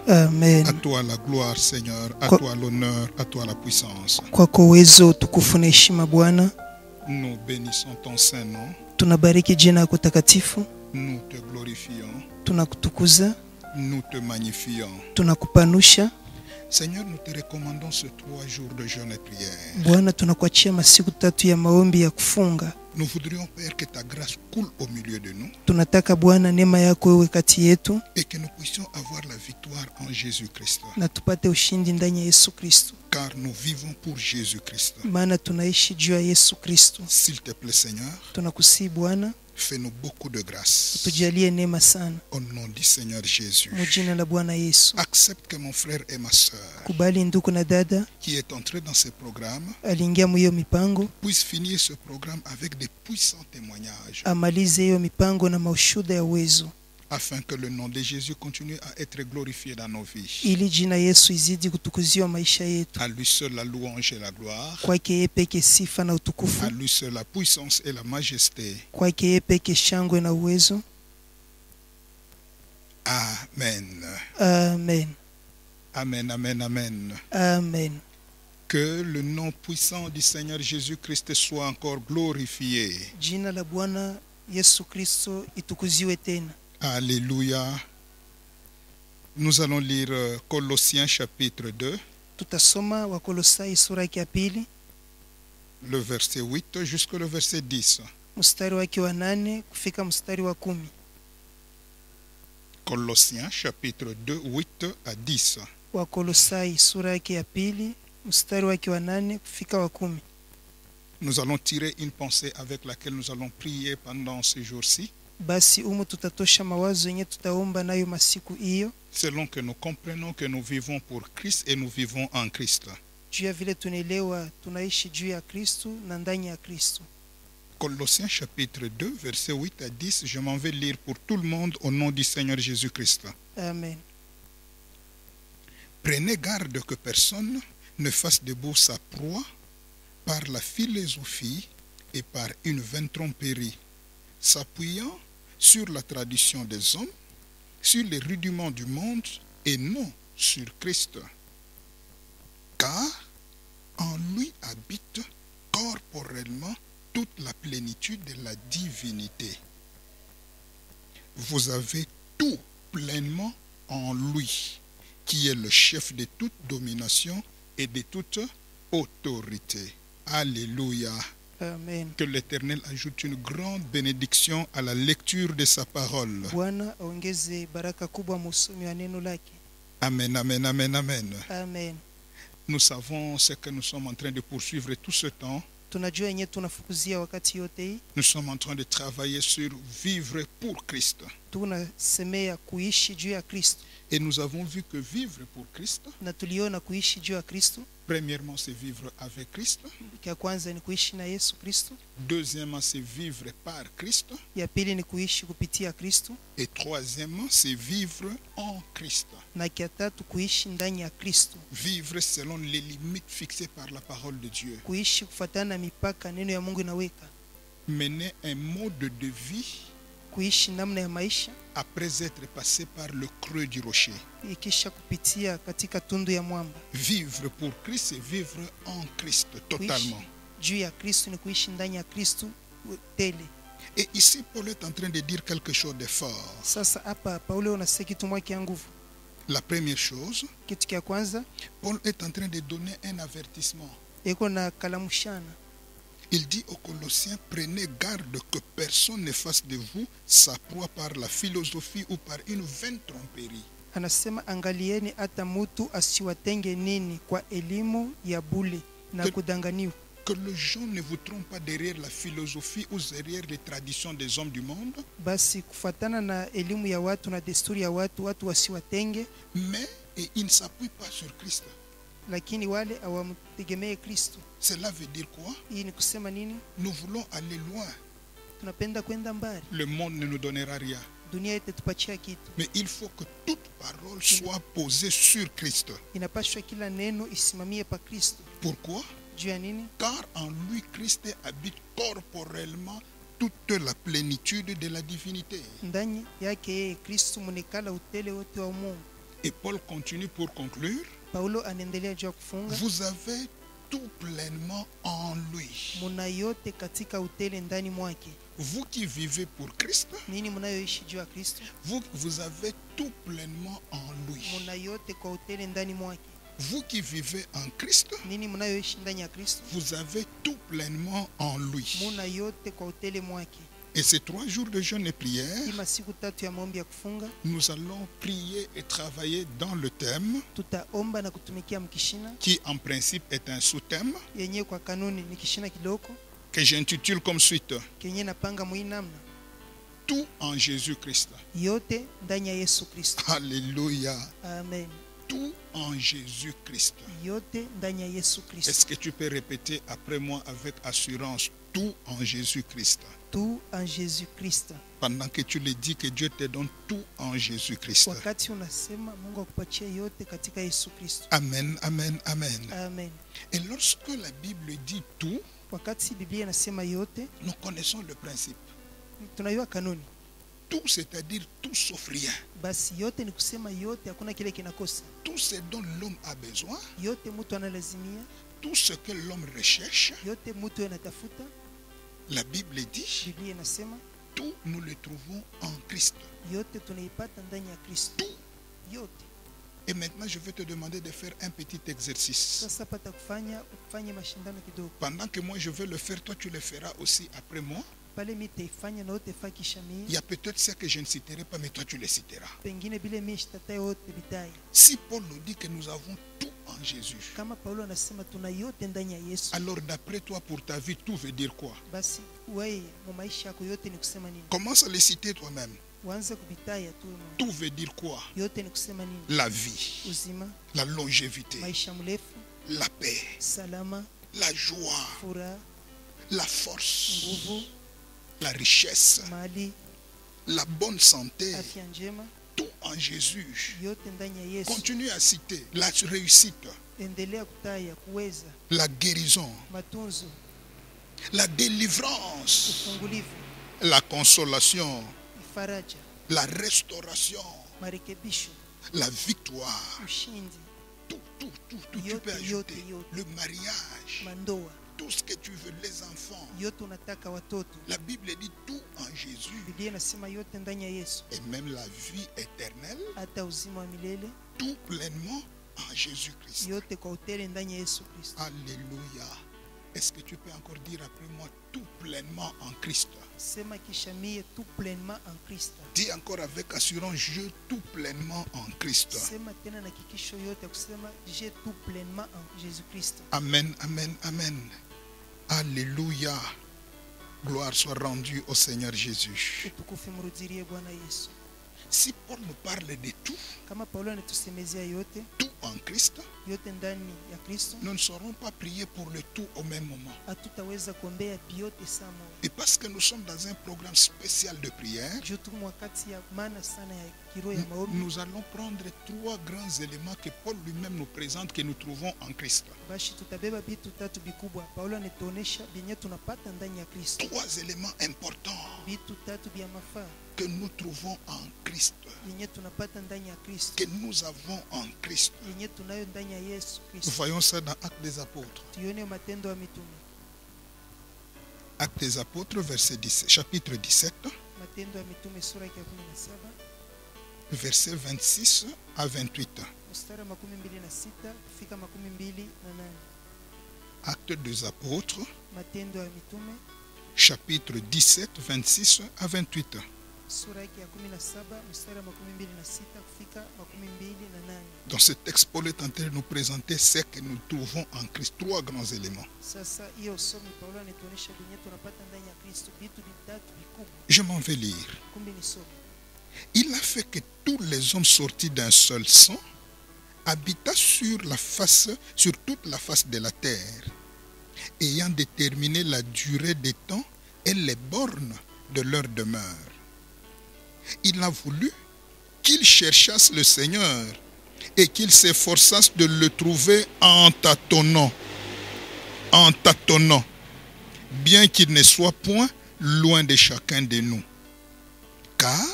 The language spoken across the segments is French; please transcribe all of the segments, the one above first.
Amen. À toi la gloire, Seigneur. À toi l'honneur. À toi la puissance. Kwako uwezo, utukufu na heshima Bwana. Nous bénissons ton saint nom. Tunabariki jina lako takatifu. Nous te glorifions. Tunakutukuza. Nous te magnifions. Tunakupanusha. Seigneur, nous te recommandons ces 3 jours de jeûne et prière. Bwana, tunakuachia masiku 3 ya maombi ya kufunga. Nous voudrions, Père, que ta grâce coule au milieu de nous. Tunataka Bwana neema yako iwe kati yetu. Et que nous puissions avoir la victoire en Jésus-Christ. Na tupate ushindi ndani ya Yesu Kristo. Car nous vivons pour Jésus-Christ. Maana tunaishi juu ya Yesu Kristo. S'il te plaît, Seigneur. Tunakusihi Bwana. Fais-nous beaucoup de grâce. Tujalie neema sana. Au nom du Seigneur Jésus. Mujina la Bwana Yesu. Accepte que mon frère et ma sœur, kubali ndugu na dada, qui est entré dans ce programme, aliingia mu hiyo mipango, puisse finir ce programme avec des puissants témoignages. Amalize hiyo mipango na maushuda ya uwezo. Afin que le nom de Jésus continue à être glorifié dans nos vies. Ili jina Yesu izidi kutukuziwa maisha yetu. À lui seul la louange et la gloire. Kwake yeye peke sifa na utukufu. À lui seul la puissance et la majesté. Kwake yeye peke shangwe na uwezo. Amen. Amen. Amen, amen, amen. Amen. Que le nom puissant du Seigneur Jésus-Christ soit encore glorifié. Jina la Bwana Yesu Kristo itukuziwe tena. Alléluia. Nous allons lire Colossiens chapitre 2. Tutasoma Wakolosai sura ya pili. Le verset 8 jusqu'au verset 10. Mstari wake wa 8 kufika mstari wa 10. Colossiens chapitre 2, 8 à 10. Wakolosai sura yake ya pili mstari wake wa 8 kufika wa 10. Nous allons tirer une pensée avec laquelle nous allons prier pendant ces jours-ci. Basi tutatosha mawazo yenye tutaomba nayo masiku hiyo. Selon que nous comprenons que nous vivons pour Christ et nous vivons en Christ. Juu ya vile tunaelewa tunaishi juu ya Kristo na ndani ya Kristo. Colossiens chapitre 2 verset 8 à 10, je m'en vais lire pour tout le monde au nom du Seigneur Jésus-Christ. Amen. Prenez garde que personne ne fasse debout sa proie par la philosophie et par une vaine tromperie, s'appuyant sur la tradition des hommes, sur les rudiments du monde et non sur Christ. Car en lui habite corporellement toute la plénitude de la divinité. Vous avez tout pleinement en lui, qui est le chef de toute domination et de toute autorité. Alléluia. Amen. Que l'Éternel ajoute une grande bénédiction à la lecture de sa parole. Bwana aongeze baraka kubwa musomi wa neno lake. Amen, amen, amen, amen. Amen. Nous savons ce que nous sommes en train de poursuivre tout ce temps. Tunajua yenye tunafukuzia wakati yote hii. Nous sommes en train de travailler sur vivre pour Christ. Tunasemea kuishi juu ya Kristo. Et nous avons vu que vivre pour Christ, na tuliona kuishi juu ya Kristo, premièrement c'est vivre avec Christ. Ya kwanza ni kuishi na Yesu Kristo. Deuxièmement c'est vivre par Christ. Ya pili ni kuishi kupitia Kristo. Et troisièmement c'est vivre en Christ. Na ya tatu kuishi ndani ya Kristo. Vivre selon les limites fixées par la parole de Dieu. Kuishi kufuatana mipaka neno ya Mungu inaweka. Mener un mode de vie kuishi namna ya maisha après être passé par le creux du rocher. Ikisha kupitia katika tundu ya mwamba. Vivre pour Christ c'est vivre en Christ totalement. Juu ya Kristo ni kuishi ndani ya Kristo tele. Et ici Paul est en train de dire quelque chose de fort. Sasa hapa Paulo anasema kitu moja ya nguvu. La première chose, kitu cha kwanza, Paul est en train de donner un avertissement. Eko na kalamushana. Il dit aux Colossiens, prenez garde que personne ne fasse de vous sa proie par la philosophie ou par une vaine tromperie. Anasema angalieni hata mutu asiwatenge nini kwa elimu ya bule na kudanganiwa. Que les gens ne vous trompent pas derrière la philosophie ou derrière les traditions des hommes du monde. Basi kufatana na elimu ya watu na desturi ya watu wasiwatenge. Mais ils ne s'appuient pas sur Christ. Lakini wale hawamtegemee Kristo. Cela veut dire quoi? Hii ni kusema nini? Nous voulons aller loin. Tunapenda kwenda mbali. Le monde ne nous donnera rien. Dunia itatupatia kitu. Mais il faut que toute parole soit posée sur Christ. Inapaswa kila neno isimamie pa Kristo. Pourquoi? Juu ya nini? Car en lui Christ habite corporellement toute la plénitude de la divinité. Ndani yake yeye Kristo munekala utele wote wa Mungu. Et Paul continue pour conclure. Paulo anaendelea juu ya kufunga, Vous avez tout pleinement en lui. muna yote katika utele ndani mwake. Vous qui vivez pour Christ, Nini mnayoishi juu ya Kristo? vous avez tout pleinement en lui. Muna yote kwa utele ndani mwake. Vous qui vivez en Christ, Nini mnayoishi ndani ya Kristo? vous avez tout pleinement en lui. Muna yote kwa utele mwake. Et ces 3 jours de jeûne et prière, Ima siku tatu ya maombi ya kufunga, nous allons prier et travailler dans le thème tutaomba na kutumikia mkishina qui en principe est un sous-thème yenye kwa kanuni ni kishina kiloko que j'intitule comme suite kenye napanga mwi namna Tout en Jésus-Christ. yote ndani ya Yesu Kristo. Alléluia. Amen. Tout en Jésus-Christ. Yote ndani ya Yesu Kristo. Est-ce que tu peux répéter après moi avec assurance? Tout en Jésus-Christ. Tout en Jésus Kristo. Pendant que tu le dis, que Dieu te donne tout en Jésus-Christ. Wakati unasema Mungu akupatie yote katika Yesu Kristo. Amen, amen, amen. Amen. Et lorsque la Bible dit tout, Wakati Biblia inasema yote, nous connaissons le principe. tunajua kanuni. Tout, c'est-à-dire tout sauf rien. Basi yote ni kusema yote, hakuna kile kinakosa. Tout ce dont l'homme a besoin, Yote mtu analazimia, tout ce que l'homme recherche, yote mtu anatafuta, la Bible dit, Biblia inasema tout nous le trouvons en Christ. yote tunaipata ndani ya Kristo. Tout. Yote. Et maintenant, je vais te demander de faire un petit exercice. Sasa pata ufanye mashindano kidogo. Pendant que moi je vais le faire, toi tu le feras aussi après moi. Pale mimi taifanya na wote faki shamii. Il y a peut-être ce que je ne citerai pas, mais toi tu le citeras. Pengine bile mimi shitatai wote bitai. Si Paul nous dit que nous avons tout en Jésus, Kama Paulo anasema tuna yote ndani ya Yesu. alors d'après toi, pour ta vie, tout veut dire quoi? Basi wewe mu maisha yako yote ni kusema nini? Commence à le citer toi-même. Uanze kubitaya tu. Tout veut dire quoi? Yote ni kusema nini? La vie, Uzima, la longévité, maisha mrefu, la paix, salama, la joie, furaha, la force, nguvu, la richesse, mali, la bonne santé. afya njema, Tout en Jésus. yote ndani ya Yesu. Continue à citer la réussite, Endelea kutaya kuweza, la guérison, matunzo, la délivrance, ufungulivu, la consolation, faraja, la restauration, marekebisho, la victoire. ushindi, Tout, tu Yote, peux ajouter yote, yote. le mariage, mandoa, tout ce que tu veux, les enfants. yote unataka watoto. La Bible dit tout en Jésus Biblia inasema yote ndani ya Yesu, et même la vie éternelle, hata uzima wa milele, tout pleinement en Jésus-Christ. yote kwa utele ndani ya Yesu Kristo. Alléluia. Est-ce que tu peux encore dire après moi tout pleinement en Christ? Sema kisha mie tout pleinement en Kristo. Dis encore avec assurance, je tout pleinement en Christ. Sema tena na kikisho yote kusema je tout pleinement en Jésus Kristo. Amen, amen, amen. Alléluia. Gloire soit rendue au Seigneur Jésus. Utukufu mrudirie Bwana Yesu. Si Paul nous parle de tout, Kama Paulo anatusemezea yote, tout en Christ, yote ndani ya Kristo, nous ne saurons pas prier pour le tout au même moment. hatutaweza kuombea yote sama. Et parce que nous sommes dans un programme spécial de prière, Juu tu wakati ya maana sana ya kiroho ya maombi, nous allons prendre 3 grands éléments que Paul lui-même nous présente, que nous trouvons en Christ. bashi tutabeba vitu tatu vikubwa. Paulo anatuonesha benye tunapata ndani ya Kristo. 3 éléments importants Vitu tatu vya mafaa que nous trouvons en Christ, yenye tunapata ndani ya Kristo, que nous avons en Christ. yenye tunayo ndani ya Yesu Nous Kristo. voyons ça dans Actes des Apôtres. Tuone matendo ya mitume, Actes des Apôtres, verset 17, chapitre 17, matendo ya mitume sura ya 17 versets 26 à 28. mstari wa 26 kufika 28. Actes des Apôtres, Matendo ya mitume chapitre 17, 26 à 28. sura ya 17 mstari wa 26 kufika 28. Dans ce texte, Paul est en train de nous présenter ce que nous trouvons en Christ. 3 grands éléments. Sasa hiyo somo Paulo anatuonesha benye tunapata ndani ya Kristo vitu vitatu vikubwa. Je m'en vais lire. Kumbe ni somo. Il a fait que tous les hommes sortis d'un seul sang habitaient sur toute la face de la terre, ayant déterminé la durée des temps et les bornes de leur demeure. Il a voulu qu'ils cherchassent le Seigneur et qu'ils s'efforçassent de le trouver en tâtonnant, bien qu'il ne soit point loin de chacun de nous. Car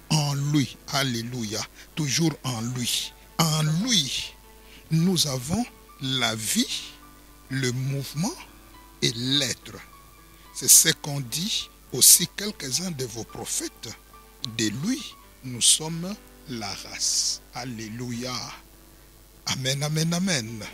en lui, alléluia, toujours en lui. En lui, nous avons la vie, le mouvement et l'être. C'est ce qu'ont dit aussi quelques-uns de vos prophètes. De lui, nous sommes la race. Alléluia. Amen, amen, amen. Amen.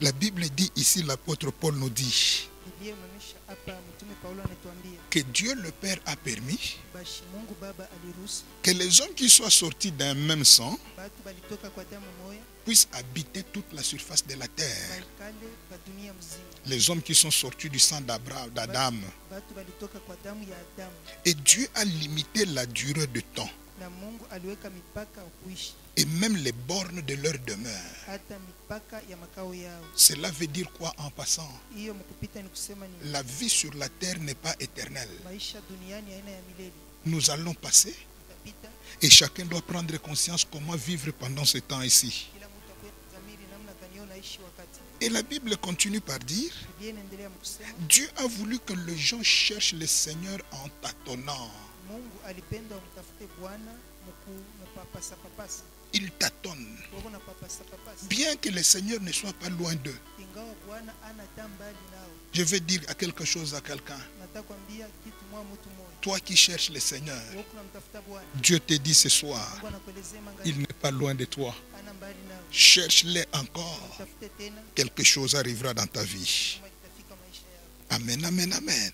La Bible dit ici, l'apôtre Paul nous dit Biblia inaonyesha hapa, mtume Paulo anatuambia que Dieu le Père a permis bashi Mungu Baba aliruhusu que les hommes qui soient sortis d'un même sang batu balitoka kwa damu moya puissent habiter toute la surface de la terre. baikale kwa dunia mzima. Les hommes qui sont sortis du sang d'Adam. Batu balitoka kwa damu ya Adamu, Et Dieu a limité la durée de temps na Mungu aliweka mipaka wa kuishi, et même les bornes de leur demeure. hata mipaka ya makao yao. Cela veut dire quoi en passant? Hiyo mkupita ni kusema ni La vie sur la terre n'est pas éternelle. maisha duniani haina ya milele, Nous allons passer itapita. et chacun doit prendre conscience comment vivre pendant ce temps ici. Kila mtu akwe dhamiri namna gani unaishi wakati. Et la Bible continue par dire, Biblia inaendelea mkusema Dieu a voulu que les gens cherchent le Seigneur en tâtonnant. Mungu alipenda umtafute Bwana mupapasa papasa. Ils tâtonnent. Wako na papasa papasa. Bien que le Seigneur ne soit pas loin d'eux. Ingawa Bwana ana tambali nao. Je vais dire à quelque chose à quelqu'un. Nataka kwambia kitu mwa mtu mmoja. Toi qui cherches le Seigneur, Wako namtafuta Bwana. Dieu te dit ce soir, Mungu anakuelezea mangani. il n'est pas loin de toi. Ana mbali nao. Cherche-le encore. Mtafute tena Quelque chose arrivera dans ta vie. kama itafika maisha yako. Amen, amen, amen. Amen.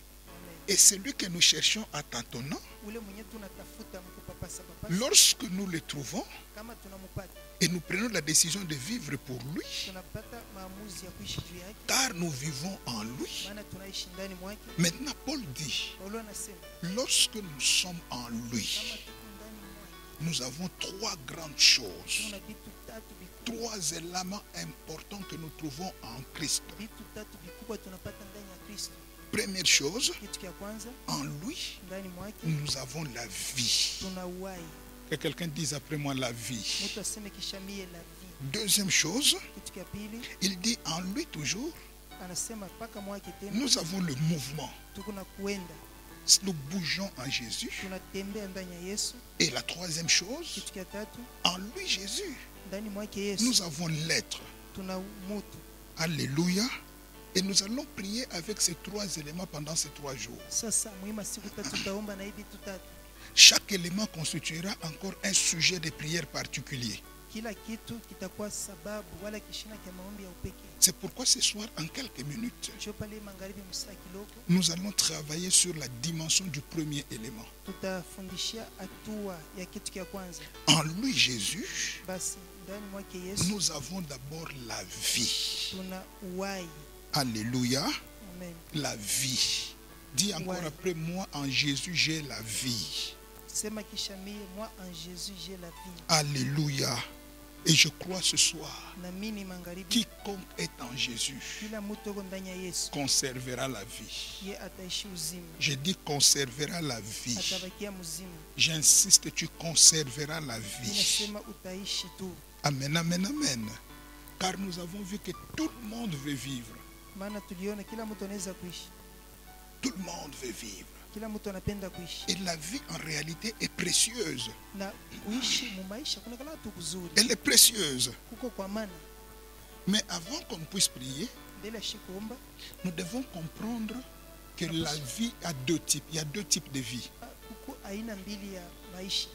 Et celui que nous cherchons en tâtonnant, Ule mwenye tunatafuta mkupapasa papasa. lorsque nous le trouvons Kama tunampata, et nous prenons la décision de vivre pour lui, tunapata maamuzi ya kuishi juu yake, car nous vivons en lui. maana tunaishi ndani mwake. Maintenant, Paul dit, Paulo anasema lorsque nous sommes en lui, kama tuko ndani mwake, nous avons trois grandes choses, tuna vitu tatu vikubwa. trois éléments importants que nous trouvons en Christ. Vitu tatu vikubwa tunapata ndani ya Kristo. Première chose, Kitu cha kwanza, en lui, ndani mwake nous avons la vie. tuna uhai. Que quelqu'un dise après moi la vie. Mtu aseme kisha mie la vie. Deuxième chose, Kitu cha pili, il dit en lui toujours, anasema paka mwake tena nous avons le mouvement. tuko na kuenda, Nous bougeons en Jésus. tunatembea ndani ya Yesu. Et la troisième chose, Kitu cha tatu, en lui Jésus, ndani mwake Yesu nous avons l'être. tuna mutu. Alléluia. Et nous allons prier avec ces trois éléments pendant ces 3 jours. Sasa muhimu siku tatu tutaomba na hivi vitu tatu. Chaque élément constituera encore un sujet de prière particulier. Kila kitu kitakuwa sababu wala kishina cha maombi ya upekee. C'est pourquoi ce soir, en quelques minutes, Njoo pale magharibi msaa kiloko, nous allons travailler sur la dimension du premier élément. tutafundishia hatua ya kitu cha kwanza. En lui Jésus, Basi ndani mwake Yesu nous avons d'abord la vie. tuna uhai. Alléluia. Amen. La vie. Dis encore Ouais. après moi, en Jésus, j'ai la vie. Sema kisha mie, moi en Jésus j'ai la vie. Alléluia. Et je crois ce soir, Na mimi magharibi, quiconque est en Jésus kila mtu yuko ndani ya Yesu, conservera la vie. ye ataishi uzima, Je dis conservera la vie. atabakia mzima. J'insiste, tu conserveras la vie. Ninasema utaishi tu, Amen, amen, amen. Car nous avons vu que tout le monde veut vivre. maana tuliona kila mtu anaweza kuishi, Tout le monde veut vivre. kila mtu anapenda kuishi, Et la vie en réalité est précieuse. na kuishi mu maisha kuna kala tu kuzuri Elle est précieuse. kuko kwa maana. Mais avant qu'on puisse prier, Mbele ya kuomba, nous devons comprendre que la vie a deux types. Il y a deux types de vie. kuko aina mbili ya maisha,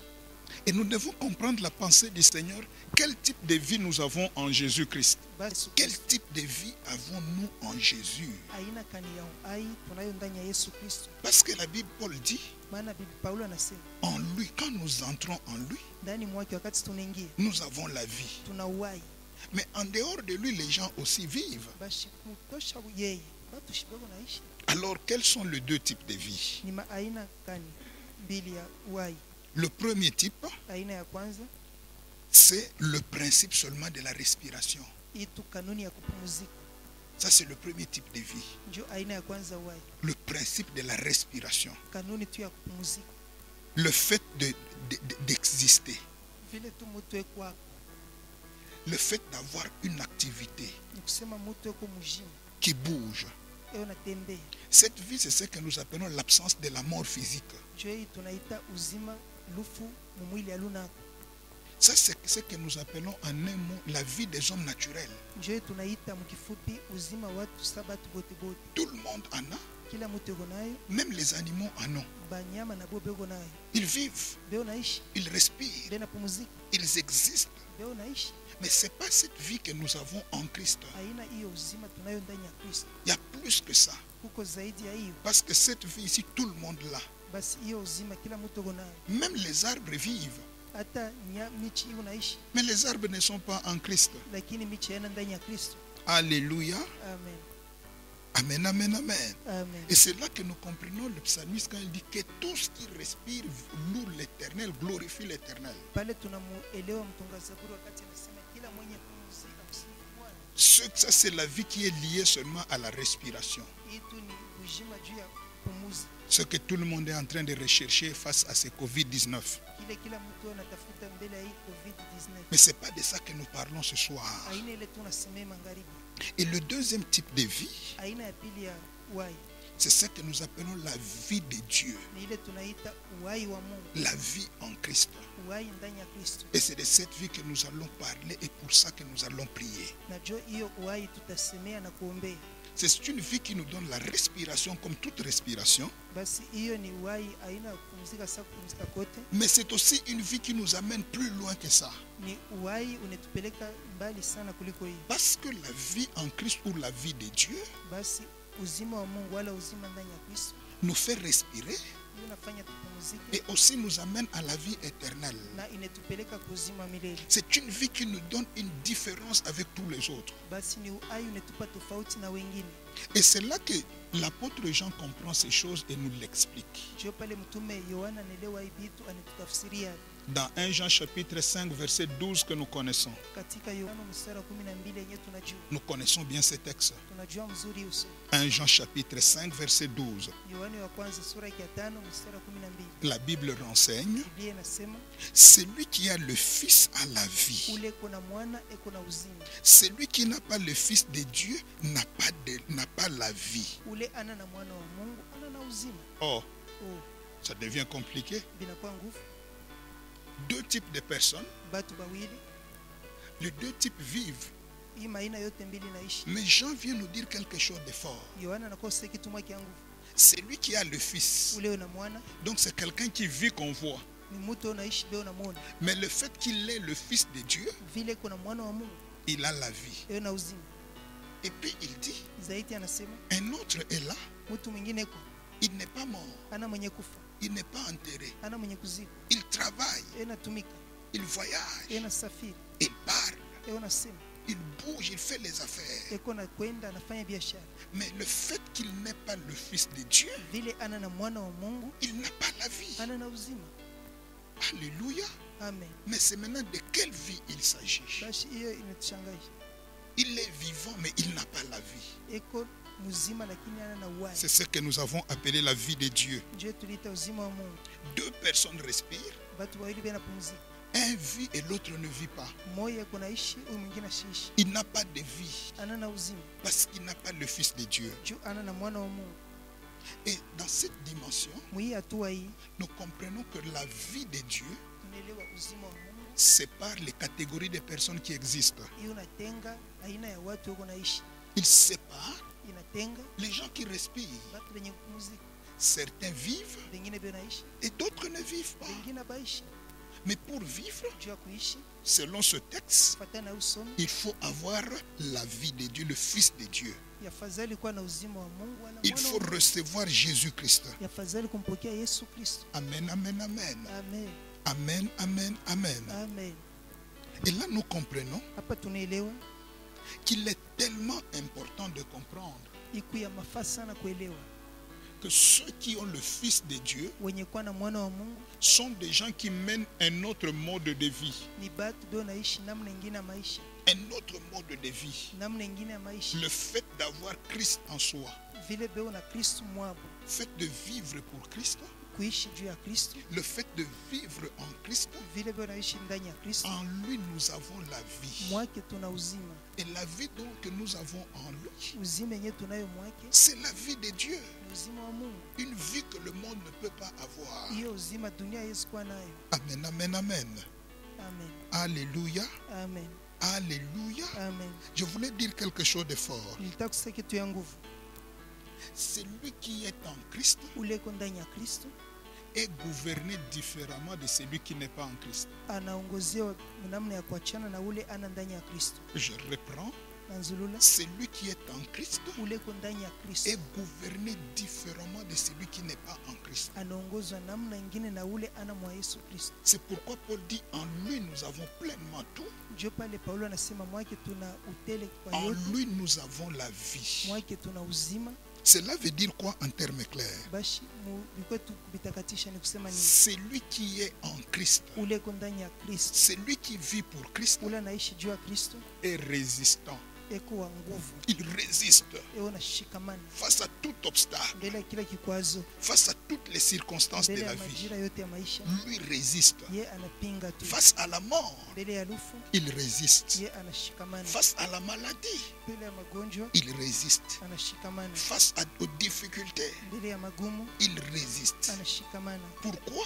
Et nous devons comprendre la pensée du Seigneur. Quel type de vie nous avons en Jésus-Christ? basi Quel type de vie avons-nous en Jésus? aina kani ya uhai tunayo ndani ya Yesu Kristo. Parce que la Bible, Paul dit, Maana Bibi Paulo anasema en lui, quand nous entrons en lui, ndani mwake wakati tunaingia nous avons la vie. tuna uhai. Mais en dehors de lui, les gens aussi vivent. Basi kutosha yeye watu shibago naishi Alors, quels sont les deux types de vie? ni maaina kani mbili ya uhai. Le premier type, Aina ya kwanza c'est le principe seulement de la respiration. itu kanuni ya kupumzika, Ça, c'est le premier type de vie. ndio aina ya kwanza uhai, Le principe de la respiration. kanuni tu ya kupumzika, Le fait d'exister. vile tu mtu eko Le fait d'avoir une activité ni kusema mtu eko mjini qui bouge. eo natembea. Cette vie, c'est ce que nous appelons l'absence de la mort physique. Ndio hii tunaita uzima lufu mumwili alunako. Ça, c'est ce que nous appelons en un mot la vie des hommes naturels. Njo tunaita mkifupi uzima watu sabatu bote bote. Tout le monde en a, Kila mtu yuko nayo, même les animaux en ont. banyama na bo beko nayo. Ils vivent, Beo naishi, ils respirent, bena pumuzika, ils existent. beo naishi. Mais ce n'est pas cette vie que nous avons en Christ. Aina hiyo uzima tunayo ndani ya Kristo. Il y a plus que ça. Kuko zaidi ya hiyo. Parce que cette vie ici, tout le monde l'a. Basi hiyo uzima kila mtu yuko nayo. Même les arbres vivent. Hata michi hiyo naishi, Mais les arbres ne sont pas en Christ. lakini michi yana ndani ya Kristo. Alléluia. Amen. Amen, amen, amen. Amen. Et c'est là que nous comprenons le psalmiste quand il dit que tout ce qui respire loue l'Éternel, glorifie l'Éternel. Pale tunamuelewa mtunga Zaburi wakati anasema kila mwenye pumzi amsifu Bwana. Ça, c'est la vie qui est liée seulement à la respiration. Hii tu ni uzima juu ya pumuzi. Ce que tout le monde est en train de rechercher face à ce Covid-19. Kila mtu anatafuta mbele ya hii COVID-19. Mais ce n'est pas de ça que nous parlons ce soir. Aina ile tunasema magharibi. Et le deuxième type de vie, Aina ya pili ya uhai c'est ce que nous appelons la vie de Dieu. ni ile tunaita uhai wa Mungu, La vie en Christ. uhai ndani ya Kristo. Et c'est de cette vie que nous allons parler et pour ça que nous allons prier. Najua hiyo uhai tutasemea na kuombea. C'est une vie qui nous donne la respiration comme toute respiration. Basi hiyo ni uhai, aina ya kupumzika, sasa kupumzika kote. Mais c'est aussi une vie qui nous amène plus loin que ça. Ni uhai unatupeleka mbali sana kuliko hiyo. Parce que la vie en Christ ou la vie de Dieu Basi uzima wa Mungu wala uzima ndani ya Kristo nous fait respirer hiyo inafanya tupumzike et aussi nous amène à la vie éternelle. na inatupeleka kuzima milele. C'est une vie qui nous donne une différence avec tous les autres. Basi ni uhai unatupa tofauti na wengine. Et c'est là que l'apôtre Jean comprend ces choses et nous l'explique. Ndio pale mtume Yohana anaelewa hii vitu, anatutafsiria Dans 1 Jean chapitre 5 verset 12 que nous connaissons. katika Yohana mstari wa 12 yenyewe tunajua. Nous connaissons bien ce texte. Tunajua mzuri uso. 1 Jean chapitre 5 verset 12. Yohana wa kwanza sura ya 5 mstari wa 12. La Bible renseigne, Biblia inasema celui qui a le Fils a la vie. ule kuna mwana eko na uzima. Celui qui n'a pas le Fils de Dieu n'a pas la vie. Ule ana na mwana wa Mungu ana na uzima. Oh, Oh, ça devient compliqué. binakuwa nguvu. Deux types de personnes, Batu bawili, les deux types vivent. hii maina yote mbili naishi. Mais Jean vient nous dire quelque chose de fort. Yohana anakosa kitu mwake ya nguvu. Celui qui a le Fils, Ule una mwana donc c'est quelqu'un qui vit qu'on voit. ni mtu unaishi beo na muona. Mais le fait qu'il est le Fils de Dieu, Vile kuna mwana wa Mungu il a la vie. yeye na uzima. Et puis il dit, Zaidi anasema un autre est là, mtu mwingine eko il n'est pas mort, ana mwenye kufa, il n'est pas enterré, ana mwenye kuzikwa, il travaille, yeye natumika, il voyage, yeye nasafiri, il parle, yeye nasema, il bouge, il fait les affaires. eko na kwenda anafanya biashara. Mais le fait qu'il n'ait pas le Fils de Dieu, Vile ana na mwana wa Mungu il n'a pas la vie. ana na uzima. Alléluia. Amen. Mais c'est maintenant de quelle vie il s'agit. Basi hiyo inatushangaza. Il est vivant, mais il n'a pas la vie. Eko mzima lakini ana na uhai. C'est ce que nous avons appelé la vie de Dieu. Ndio tuliita uzima wa Mungu. Deux personnes respirent, Batu wawili bena pumzika. un vit et l'autre ne vit pas. Moja eko naishi, huyu mwingine ashiishi. Il n'a pas de vie Ana na uzima. parce qu'il n'a pas le Fils de Dieu. Juu ana na mwana wa Mungu. Et dans cette dimension, Mwi hatua hii nous comprenons que la vie de Dieu tunaelewa uzima wa Mungu. sépare les catégories de personnes qui existent. Hiyo inatenga aina ya watu wako naishi. Il sépare Inatenga les gens qui respirent. watu wenye kupumzika. Certains vivent Wengine benaishi, et d'autres ne vivent pas. wengine baishi. Mais pour vivre, Juu ya kuishi selon ce texte, kufuatana na usomi, il faut avoir la vie de Dieu, le Fils de Dieu. yafadhali kuwa na uzima wa Mungu wala Il mwana faut wa Mungu. recevoir Jésus-Christ. Yafadhali kumpokea Yesu Kristo. Amen, amen, amen. Amen. Amen, amen, amen. Amen. Et là, nous comprenons Hapa tunaelewa qu'il est tellement important de comprendre iku ya mafaa sana kuelewa que ceux qui ont le Fils de Dieu wenye kuwa na mwana wa Mungu sont des gens qui mènent un autre mode de vie. ni batu beo naishi namna ingine ya maisha, Un autre mode de vie. namna ingine ya maisha. Le fait d'avoir Christ en soi, Vile beo na Kristo mwabo, le fait de vivre pour Christ, kuishi juu ya Kristo. le fait de vivre en Christ, Vile beo naishi ndani ya Kristo, en lui nous avons la vie. mwake tuna uzima. Et la vie donc que nous avons en lui, Uzima yenye tunayo mwake c'est la vie de Dieu. ni uzima uzima wa Mungu, Une vie que le monde ne peut pas avoir. hiyo uzima dunia haiwezi kuwa nayo. Amen, amen, amen. Amen, Alléluia, amen, alléluia. amen. Je voulais dire quelque chose de fort. Nilitaka kusema kitu ya nguvu. Celui qui est en Christ Ule uko ndani ya Kristo est gouverné différemment de celui qui n'est pas en Christ. anaongozewa namna ya kuachana na ule ana ndani ya Kristo. Je reprends. Nanzulula, Celui qui est en Christ ule uko ndani ya Kristo est gouverné différemment de celui qui n'est pas en Christ. anaongozwa namna ingine na ule ana mwa Yesu Kristo. C'est pourquoi Paul dit en lui nous avons pleinement tout. Ndio pale Paulo anasema mwake tuna utele kwa En yote, lui nous avons la vie. mwake tuna uzima. Cela veut dire quoi en termes clairs? Bashi bikwetu kubitakatisha ni kusema nini? Celui qui est en Christ, Ule uko ndani ya Kristo, celui qui vit pour Christ ule anaishi juu ya Kristo, est résistant. eko wa nguvu, Il résiste eko na shikamana face à tout obstacle, mbele ya kila kikwazo, face à toutes les circonstances de mbele la ya vie. majira yote ya maisha. Lui résiste. Ye anapinga tu, Face à la mort, mbele ya lufu il résiste. ye anashikamana, Face à la maladie, mbele ya magonjwa il résiste. anashikamana, Face aux difficultés, mbele ya magumu il résiste. anashikamana. Pourquoi?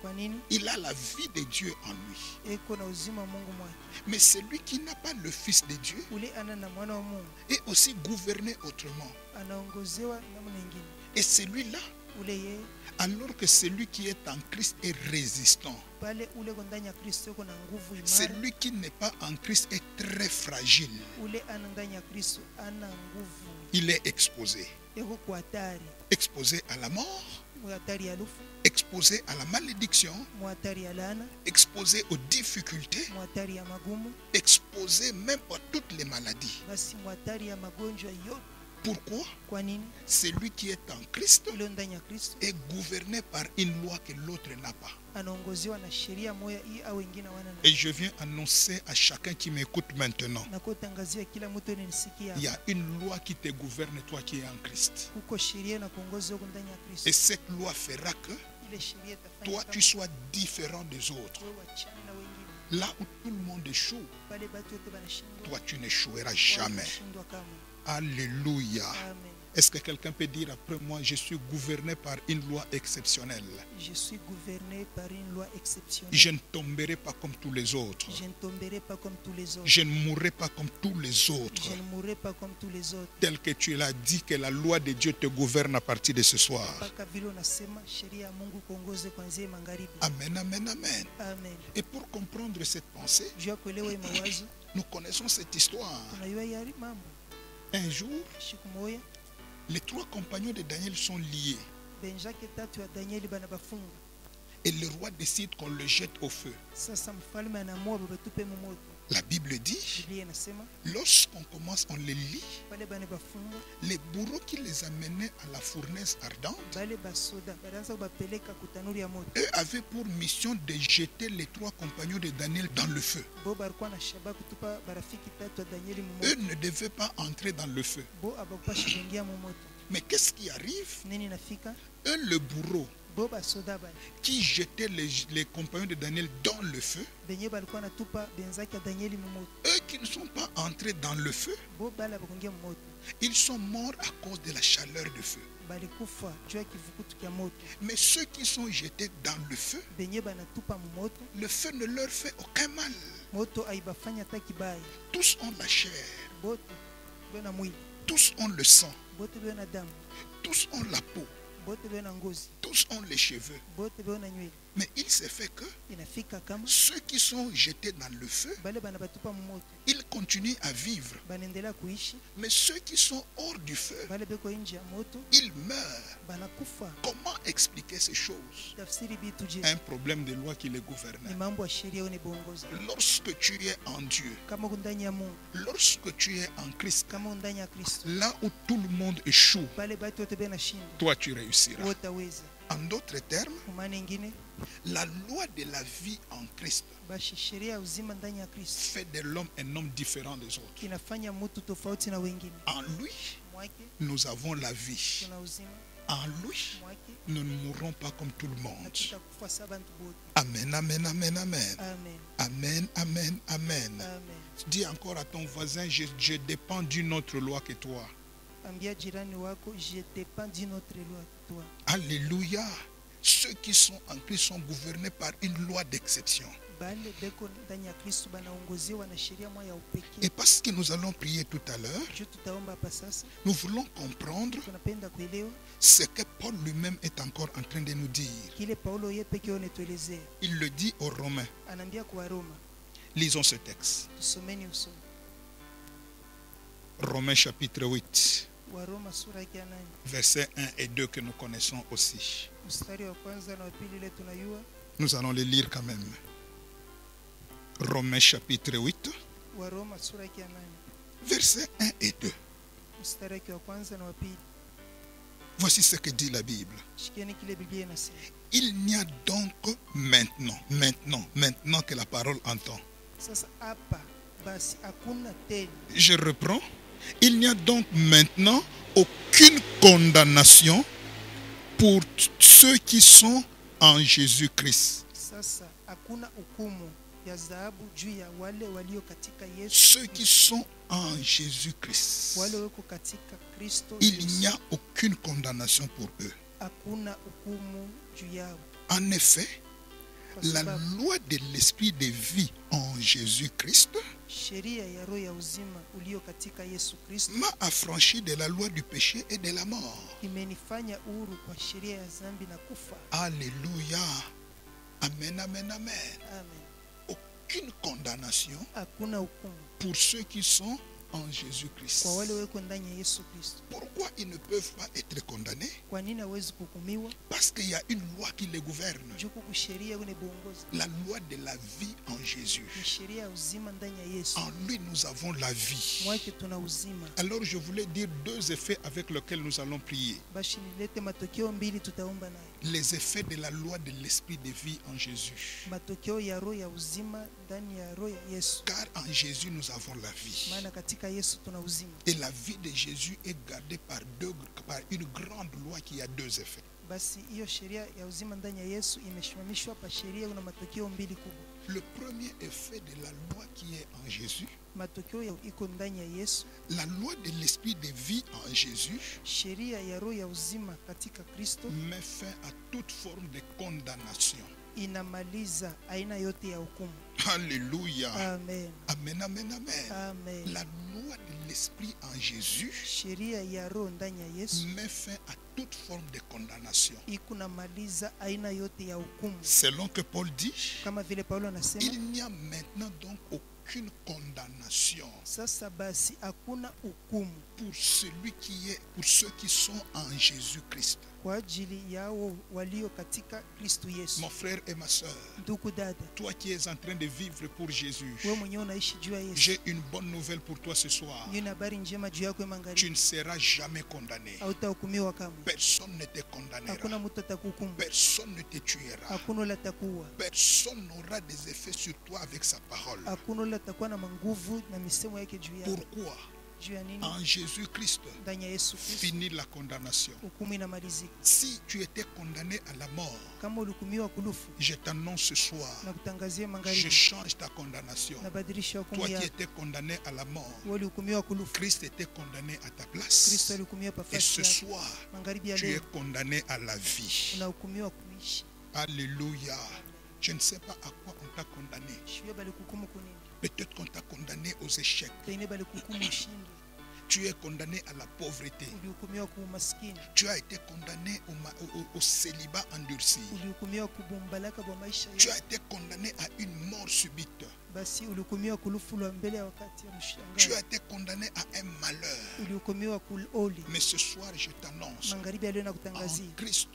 Kwa nini? Il a la vie de Dieu en lui. Eko na uzima wa Mungu mwake. Mais celui qui n'a pas le Fils de Dieu Ule ana na mwana wa Mungu est aussi gouverné autrement. anaongozewa namna ingine. Et celui-là, Ule yeye alors que celui qui est en Christ est résistant, pale ule uko ndani ya Kristo eko na nguvu imara. celui qui n'est pas en Christ est très fragile. Ule ana ndani ya Kristo ana nguvu, Il est exposé. eko kwa hatari, Exposé à la mort, mwa hatari ya lufu, exposé à la malédiction, mwa hatari ya laana, exposé aux difficultés, mwa hatari ya magumu, exposé même à toutes les maladies. basi mwa hatari ya magonjwa yote. Pourquoi? Kwa nini? Celui qui est en Christ Ule ndani ya Kristo est gouverné par une loi que l'autre n'a pas. anaongozewa na sheria moja hii au wengine wana Et na je viens annoncer à chacun qui m'écoute maintenant, na kutangazia kila mtu ananisikia, il y a une loi qui te gouverne, toi qui es en Christ. kuko sheria na kuongoza huko ndani ya Kristo. Et cette loi fera que Ile sheria itafanya toi, kama tu sois différent des autres. wewe wachane na wengine. Là où tout le monde échoue, Pale batu wote banashindwa, toi, tu n'échoueras jamais. wanashindwa kamwe. Alléluia. Amen. Est-ce que quelqu'un peut dire après moi, je suis gouverné par une loi exceptionnelle? Je suis gouverné par une loi exceptionnelle. Je ne tomberai pas comme tous les autres. Je ne tomberai pas comme tous les autres. Je ne mourrai pas comme tous les autres. Je ne mourrai pas comme tous les autres. Tel que tu l'as dit, que la loi de Dieu te gouverne à partir de ce soir. Mpaka vile unasema sheria ya Mungu kuongoze kuanzia magharibi. Amen, amen, amen. Amen. Et pour comprendre cette pensée, Juu ya kuelewa hii mawazo, nous connaissons cette histoire. tunajua hii mambo. Un jour, Siku moja les trois compagnons de Daniel sont liés. benjake tatu ya Danieli bana bafunga. Et le roi décide qu'on le jette au feu. Sasa mfalme anaamua babatupe mumoto. La Bible dit, Biblia inasema lorsqu'on commence, on les lit, pale bana bafunga, les bourreaux qui les amenaient à la fournaise ardente, bale basoda banaanza kubapeleka kutanuri ya moto. eux avaient pour mission de jeter les trois compagnons de Daniel dans le feu. Bo balikuwa na shaba kutupa barafiki tatu ya Danieli Eux mumoto. ne devaient pas entrer dans le feu. Bo abakupashi kuingia mumoto. Mais qu'est-ce qui arrive? Nini nafika? Eux, le bourreau, Bo basoda bale qui jetait les compagnons de Daniel dans le feu, benye balikuwa natupa benzake ya Danieli mumoto. eux qui ne sont pas entrés dans le feu, Bo bale abakuingia mumoto. ils sont morts à cause de la chaleur du feu. Balikufa juu ya kivukutu kya moto. Mais ceux qui sont jetés dans le feu, Benye banatupa mumoto, le feu ne leur fait aucun mal. moto aibafanya hata kibaya. Tous ont la chair, Bote bena mwili, tous ont le sang, bote bena damu, tous ont la peau, bote bena ngozi, tous ont les cheveux. bote bena nywele. Mais il s'est fait que Inafika kama ceux qui sont jetés dans le feu, bale bana batupa mumoto, ils continuent à vivre. banaendelea kuishi. Mais ceux qui sont hors du feu, Bale beko nje ya moto ils meurent. banakufa. Comment expliquer ces choses? Tafsiri bitu je, Un problème de loi qui les ni gouverne. mambo ya sheria au ni bongozi. Lorsque tu es en Dieu, Kama uko ndani ya Mungu, lorsque tu es en Christ, kama uko ndani ya Kristo, là où tout le monde échoue, bale batu wote bena shinda, toi tu réussiras. wotaweza. En d'autres termes, Kwa maana ingine, la loi de la vie en Christ bashi sheria ya uzima ndani ya Kristo fait de l'homme un homme différent des autres. inafanya mtu tofauti na wengine. En lui, Mwake nous avons la vie. tuna uzima, En lui, mwake nous ne mourrons pas comme tout le monde. hatutakufa sa bantu bote. Amen, amen, amen, amen. Amen. Amen, amen, amen. Amen. Dis encore à ton voisin, je dépends d'une autre loi que toi. ambia jirani wako, je dépends d'une autre loi que toi. Alléluia. Ceux qui sont en Christ sont gouvernés par une loi d'exception. Bale beko ndani ya Kristo banaongozewa na sheria moja ya Et upekee. parce que nous allons prier tout à l'heure, Je tutaomba hapa sasa, nous voulons comprendre tunapenda kuelewa ce que Paul lui-même est encore en train de nous dire. kile Paulo yeye pekee anatuelezea. Il le dit aux Romains. Anaambia kwa Roma, Lisons ce texte. tusomeni usomi. Romains chapitre 8, Wa Roma sura ya 8, versets 1 et 2 que nous connaissons aussi. mstari wa kwanza na wa pili ile tunayua. Nous allons les lire quand même. Romains chapitre 8, Wa Roma sura ya 8, versets 1 et 2. mstari wa kwanza na wa pili. Voici ce que dit la Bible. Shikieni kile Biblia inasema. Il n'y a donc maintenant que la parole entend. Sasa hapa basi hakuna tena. Je reprends. Il n'y a donc maintenant aucune condamnation pour ceux qui sont en Jésus-Christ. Sasa hakuna hukumu ya dhahabu juu ya wale walio katika Yesu. Ceux qui sont en Jésus-Christ. Wale wako katika Kristo Il Yesu. n'y a aucune condamnation pour eux. Hakuna hukumu juu yao. En effet, Kwa la sababu loi de l'esprit de vie en Jésus-Christ sheria ya roho ya uzima ulio katika Yesu Kristo m'a affranchi de la loi du péché et de la mort. imenifanya huru kwa sheria ya dhambi na kufa. Alléluia. Amen, amen, amen. Amen. Aucune condamnation Hakuna hukumu pour ceux qui sont en Jésus-Christ. kwa wale wako ndani ya Yesu Kristo. Pourquoi ils ne peuvent pas être condamnés? Kwa nini hawezi kuhukumiwa? Parce qu'il y a une loi qui les gouverne. Juu kuko sheria unebongoza. La loi de la vie en Jésus. Ni sheria ya uzima ndani ya Yesu. En lui, nous avons la vie. Mwake tuna uzima. Alors, je voulais dire deux effets avec lesquels nous allons prier. Bashi nilete matokeo mbili tutaomba nayo. Les effets de la loi de l'esprit de vie en Jésus. Matokeo ya roho ya uzima ndani ya roho ya Yesu. Car en Jésus, nous avons la vie. Maana katika Yesu tuna uzima. Et la vie de Jésus est gardée par une grande loi qui a deux effets. Basi hiyo sheria ya uzima ndani ya Yesu imeshimamishwa pa sheria una matokeo mbili kubwa. Le premier effet de la loi qui est en Jésus, Matokeo ya iko ndani ya Yesu, la loi de l'esprit de vie en Jésus, sheria ya roho ya uzima katika Kristo met fin à toute forme de condamnation. inamaliza aina yote ya hukumu. Alléluia. Amen. Amen, amen, amen. Amen. La loi de l'esprit en Jésus Sheria ya roho ndani ya Yesu met fin à toute forme de condamnation. ikunamaliza aina yote ya hukumu. Selon que Paul dit, Kama vile Paulo anasema, il n'y a maintenant donc aucune condamnation sasa basi hakuna hukumu pour ceux qui sont en Jésus-Christ. kwa ajili yao walio katika Kristo Yesu. Mon frère et ma soeur, Ndugu dada, toi qui es en train de vivre pour Jésus, wewe mwenyewe unaishi juu ya Yesu. j'ai une bonne nouvelle pour toi ce soir. Nina habari njema juu yako Tu magharibi. ne seras jamais condamné. Hautahukumiwa kamwe. Personne ne te Hakuna condamnera. mtu atakuhukumu. Personne ne te tuera. Hakuna ule atakuwa. Personne n'aura des effets sur toi avec sa parole. Hakuna ule atakuwa na manguvu na misemo yake juu yako. Pourquoi? Juu ya nini? En Jésus-Christ, Ndani ya Yesu Kristo finit la condamnation. hukumu inamalizika. Si tu étais condamné à la mort, Kama ulihukumiwa kulufu, je t'annonce ce soir, na kutangazia je magharibi, change ta condamnation. nabadilisha hukumu Toi qui yako. étais condamné à la mort, Wewe ulihukumiwa kulufu, Christ était condamné à ta Kristo place. alihukumiwa Et pafasi ce yako. soir, Magharibi ya tu es leo condamné à la vie. unahukumiwa kuishi. Alléluia. Je ne sais pas à quoi on t'a condamné. Shwe balikuhukumu kunini? Peut-être qu'on t'a condamné aux échecs. Pengine balikuhukumu ushindi. Tu es condamné à la pauvreté. Ulihukumiwa kuumaskini. Tu as été condamné au célibat endurci. Ulihukumiwa kubumbalaka kwa maisha Tu yako. as été condamné à une mort subite. Basi ulihukumiwa kulufu lwa mbele ya wakati ya Tu as mshangao. été condamné à un malheur. Ulihukumiwa kuloli. Mais ce soir, je t'annonce, Magharibi ya leo en nakutangazia Christ,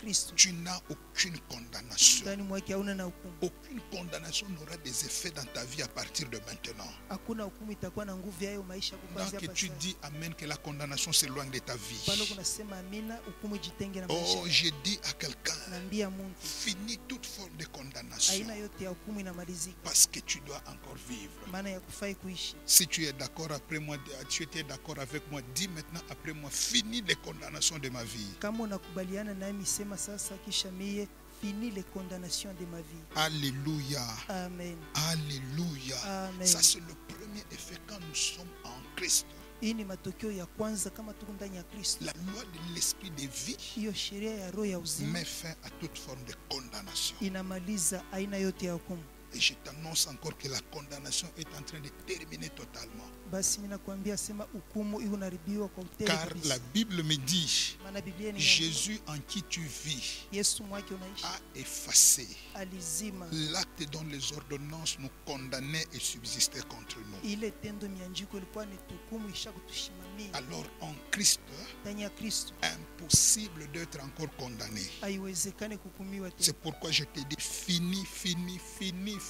Kristo tu n'as aucune condamnation. ndani mwake hauna na hukumu. Aucune condamnation n'aura des effets dans ta vie à partir de maintenant. Hakuna hukumu itakuwa na nguvu yayo maisha Donc kuanzia que hapa tu sasa. dis Amen, que la condamnation s'éloigne de ta vie. Pale kunasema amina, hukumu jitenge na Oh, maisha. j'ai dit à quelqu'un, Naambia Mungu, finis toute forme de condamnation. aina yote ya hukumu inamalizika, Parce que tu dois encore vivre. maana ya kufai kuishi. Si tu es d'accord après moi, tu étais d'accord avec moi, dis maintenant après moi, finis les condamnations de ma vie. Kama unakubaliana nami, sema sasa kisha mie, fini les condamnations de ma vie. Alléluia. Amen. Alléluia. Amen. Ça, c'est le premier effet quand nous sommes en Christ. Hii ni matokeo ya kwanza kama tuko ndani ya Kristo. La loi de l'esprit de vie Hiyo sheria ya roho ya uzima met fin à toute forme de condamnation. inamaliza aina yote ya hukumu. Et je t'annonce encore que la condamnation est en train de terminer totalement. Basi mimi nakwambia sema hukumu iko naribiwa kwa utele Car kabisa. la Bible me dit, Maana Biblia ni Jésus en qui tu vis Yesu mwake unaishi a effacé alizima l'acte dont les ordonnances nous condamnaient et subsistaient contre nous. ile tendo mianjiko ilikuwa ni hukumu isha kutushimamia. Alors en Christ, Ndani ya Kristo impossible d'être encore condamné. haiwezekani kuhukumiwa tena. C'est pourquoi je te dis,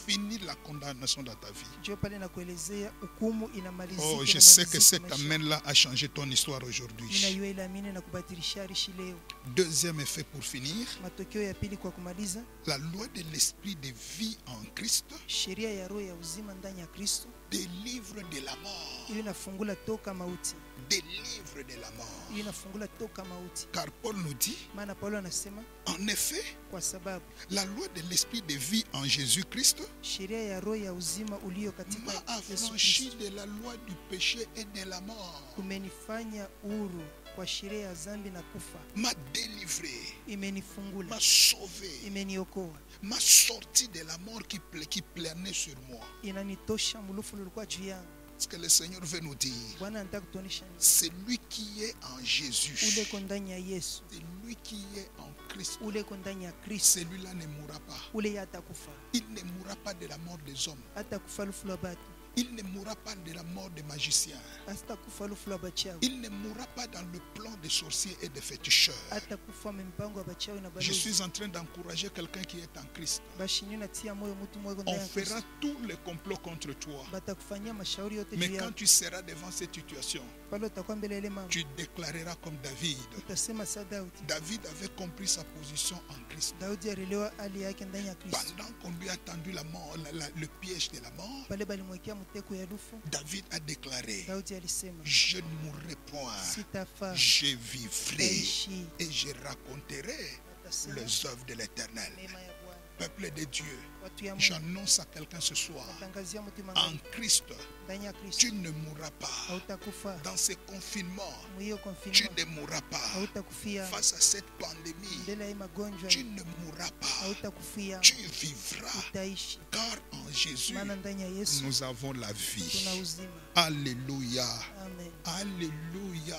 fini la condamnation dans ta vie. Ndio pale nakuelezea hukumu inamalizika. Oh, je sais que cet amen-là a changé ton histoire aujourd'hui. Ninajua ile amini na kubadilisha rishi leo. Deuxième effet pour finir, Matokeo ya pili kwa kumaliza, la loi de l'esprit de vie en Christ sheria ya roho ya uzima ndani ya Kristo délivre de la mort. ili inafungula toka mauti. Délivre de la mort. Ili inafungula toka mauti. Car Paul nous dit, Maana Paulo anasema en effet, kwa sababu la loi de l'esprit de vie en Jésus-Christ sheria ya roho ya uzima ulio m'a katika Yesu affranchi Kristo de la loi du péché et de la mort. umenifanya huru kwa sheria ya dhambi na kufa. M'a délivré, Imenifungula, m'a sauvé, imeniokoa, m'a sorti de la mort qui planait sur moi. inanitosha mulufu lulikuwa juu yangu. Ce que le Seigneur veut nous dire, Bwana anataka kutuonesha nini? c'est lui qui est en Jésus. Ule ko ndani ya Yesu, C'est lui qui est en Christ. ule ko ndani ya Kristo, Celui-là ne mourra pas. ule hatakufa. Il ne mourra pas de la mort des hommes. Hatakufa lufu lwa batu, Il ne mourra pas de la mort des magiciens. hatakufa lufu lwa bachawi, Il ne mourra pas dans le plan des sorciers et des féticheurs. hatakufa mpango wa bachawi na Je balozi. suis en train d'encourager quelqu'un qui est en Christ. Bashi nyuna tia moyo mtu mweko On ndani ya fera Kristo. tous les complots contre toi. Batakufanyia mashauri yote Mais juu quand yako. tu seras devant cette situation, Pale utakuwa mbele ya ile mambo, tu déclareras comme David. utasema sa Daudi. David avait compris sa position en Christ. Daudi alielewa hali yake ndani ya Kristo. Pendant qu'on lui a tendu la mort, le piège de la mort, Pale balimwekea mteko ya lufu, David a déclaré, Daudi alisema je ne mourrai point, sitafa, je vivrai taishi, et je raconterai natasema les œuvres de l'Éternel. neema ya Bwana. Peuple de Dieu, Watu ya Mungu, j'annonce à quelqu'un ce soir, natangazia mtu en mangani Christ, ndani ya Kristo tu ne mourras pas. hautakufa. Dans ce confinement, Mwiyo tu confinement ne mourras pas. hautakufia. Face à cette pandémie, Mbele ya hii magonjwa tu ne mourras pas. hautakufia, Tu vivras. utaishi. Car en Jésus, Maana ndani ya Yesu nous avons la vie. tuna uzima. Alléluia. Amen. Alléluia.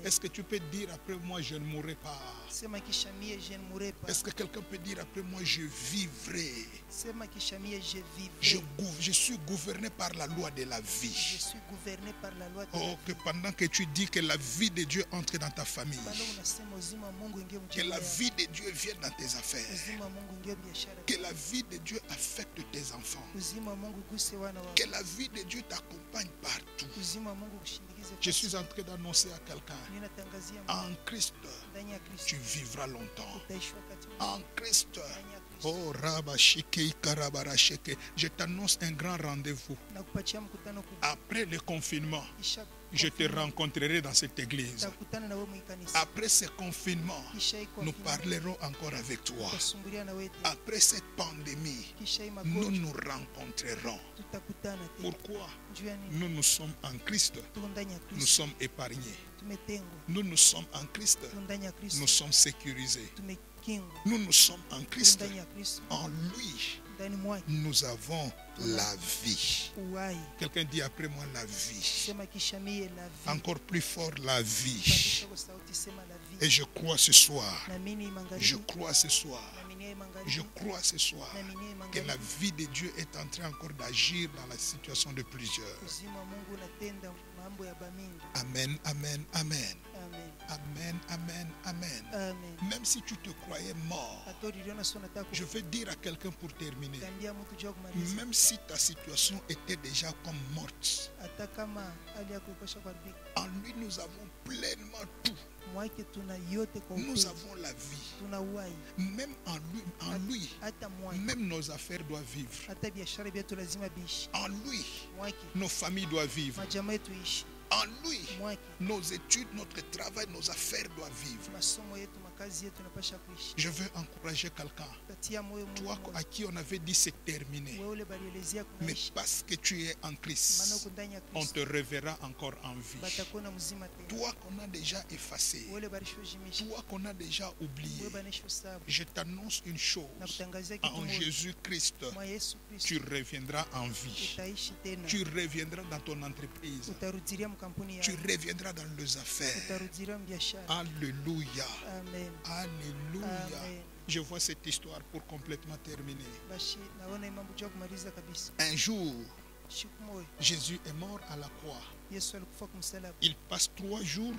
Est-ce que tu peux dire après moi, je ne mourrai pas? Sema kisha mie je ne mourrai pas. Est-ce que quelqu'un peut dire après moi, je vivrai? Sema kisha mie je Je, vivrai. je suis gouverné par la loi de la Je vie. suis gouverné par la loi de la Oh, vie. que pendant que tu dis que la vie de Dieu entre dans ta famille, Bado unasema uzima wa Mungu ingie que la mjini yako. vie de Dieu vienne dans tes affaires, Uzima wa Mungu ingie biashara. que la vie de Dieu affecte tes enfants, Uzima wa Mungu guse wana wako. que la vie de Dieu t'accompagne partout. Uzima wa Mungu kushindikize. Je suis en train d'annoncer à quelqu'un, Ninatangazia en Christ, ndani ya Kristo tu vivras longtemps. utaishi wakati wote. En Christ, Ndani ya Kristo oh Rabashike Karabarasheke, je t'annonce un grand rendez-vous. na kupatia mkutano kubwa. Après le confinement, Kisha je te rencontrerai dans cette église. takutana na wewe mwikanisa. Après ce confinement, Kisha iko nous parlerons encore avec toi. tutasumbulia na wewe. Après cette pandémie, Kisha hii nous magonjwa nous rencontrerons. tutakutana tena. Pourquoi? Juu ya nini? Nous sommes en Christ, Tuko ndani ya nous Kristo. sommes épargnés. Tumetengwa. Nous sommes en Christ, Tuko ndani ya Kristo. nous sommes sécurisés. Tumekingwa. Nous sommes en Tuko Christ. ndani ya Kristo. En lui, Ndani mwake nous avons la vie. uhai. Quelqu'un dit après moi la vie. Sema kisha mie la vie. Encore plus fort la vie. Pandisha kwa sauti sema la vie. Et je crois ce soir, Naamini je magharibi. crois ce soir, Naamini magharibi. je crois ce soir Naamini que la magharibi. vie de Dieu est en train encore d'agir dans la situation de plusieurs. Uzima wa Mungu unatenda mambo ya bamingi. Amen, amen, amen. Amen. Amen, amen, amen. Amen. Même si tu te croyais mort, Hata uliona sio nataka je veux dire à quelqu'un pour terminer, kutambia mtu jua kumaliza. même si ta situation était déjà comme morte, Hata kama hali yako ikosha kuharibika. en lui nous avons pleinement tout. Mwake tuna yote kwa Nous ukweli. avons la vie. Tuna uhai. Même en lui, Hata mwake. même nos affaires doivent vivre. Hata biashara yetu lazima biishi. En lui, Mwake. nos familles doivent vivre. Majamaa yetu ishi. En lui, Mwake. nos études, notre travail, nos affaires doivent vivre. Masomo yetu kazi yetu inapasha kuishi. Je veux encourager quelqu'un. Tatia moyo Toi Mungu. à qui on avait dit c'est terminé. Wewe ule balielezea Mais kunaishi. parce que tu es en Maana Christ, uko ndani ya on te Kristo. reverra encore en vie. Batakuona mzima tena. Toi qu'on a déjà effacé, Wewe ule balishojimisha. toi qu'on a déjà oublié, Wewe banisho sabu. je t'annonce une Na chose. kutangazia kitu En moja. Jésus-Christ, Mwa Yesu tu Kristo. reviendras en vie. Utaishi tena. Tu reviendras dans ton entreprise. Utarudilia mkampuni Tu yako. reviendras dans les affaires. Utarudilia mbiashara. Alléluia. Amen. Alléluia. Amen. Je vois cette histoire pour complètement terminer. Bashi naona imambo jua kumaliza kabisa. Un jour, Siku moja Jésus est mort à la croix. Yesu alikufa kumsalaba. Il passe 3 jours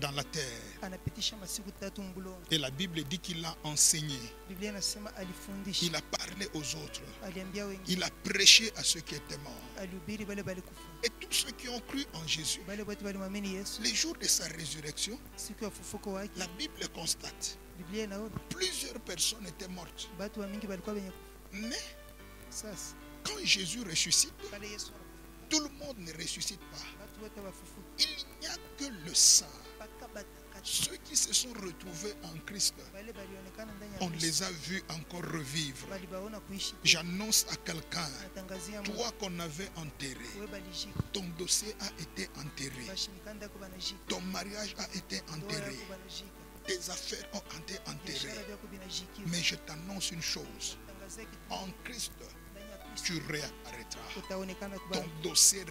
dans la terre. Anapitisha masiku 3 mbulongo. Et la Bible dit qu'il a enseigné. Biblia inasema alifundisha. Il a parlé aux autres. Aliambia wengine. Il a prêché à ceux qui étaient morts. Alihubiri wale balikufa. Et tous ceux qui ont cru en Jésus, Wale wote walimwamini Yesu. les jours de sa résurrection, Siku ya ufufuko wake la Bible constate, Biblia inaona plusieurs personnes étaient mortes. watu wa mingi walikuwa wenye kufa. Mais Sasa quand Jésus ressuscite, pale Yesu anakufa, tout le monde ne ressuscite pas. watu wote wafufuka. Il n'y a que le sang. Mpaka batakatifu Ceux qui se sont retrouvés en Christ, wale balionekana ndani ya on Kristo. les a vus encore revivre. Balibaona kuishi tena. J'annonce à quelqu'un, Natangazia Mungu, toi qu'on avait enterré, wewe balijika. ton dossier a été enterré, Bashimikanda yako banajika. ton mariage a été Ndoa enterré, yako banajika. tes affaires ont été enterrées. Biashara vyako binajikiwa. Mais je t'annonce une chose, Tangazia kitu en Christ, ndani ya Kristo. tu réapparaîtras. Utaonekana Ton kubana. dossier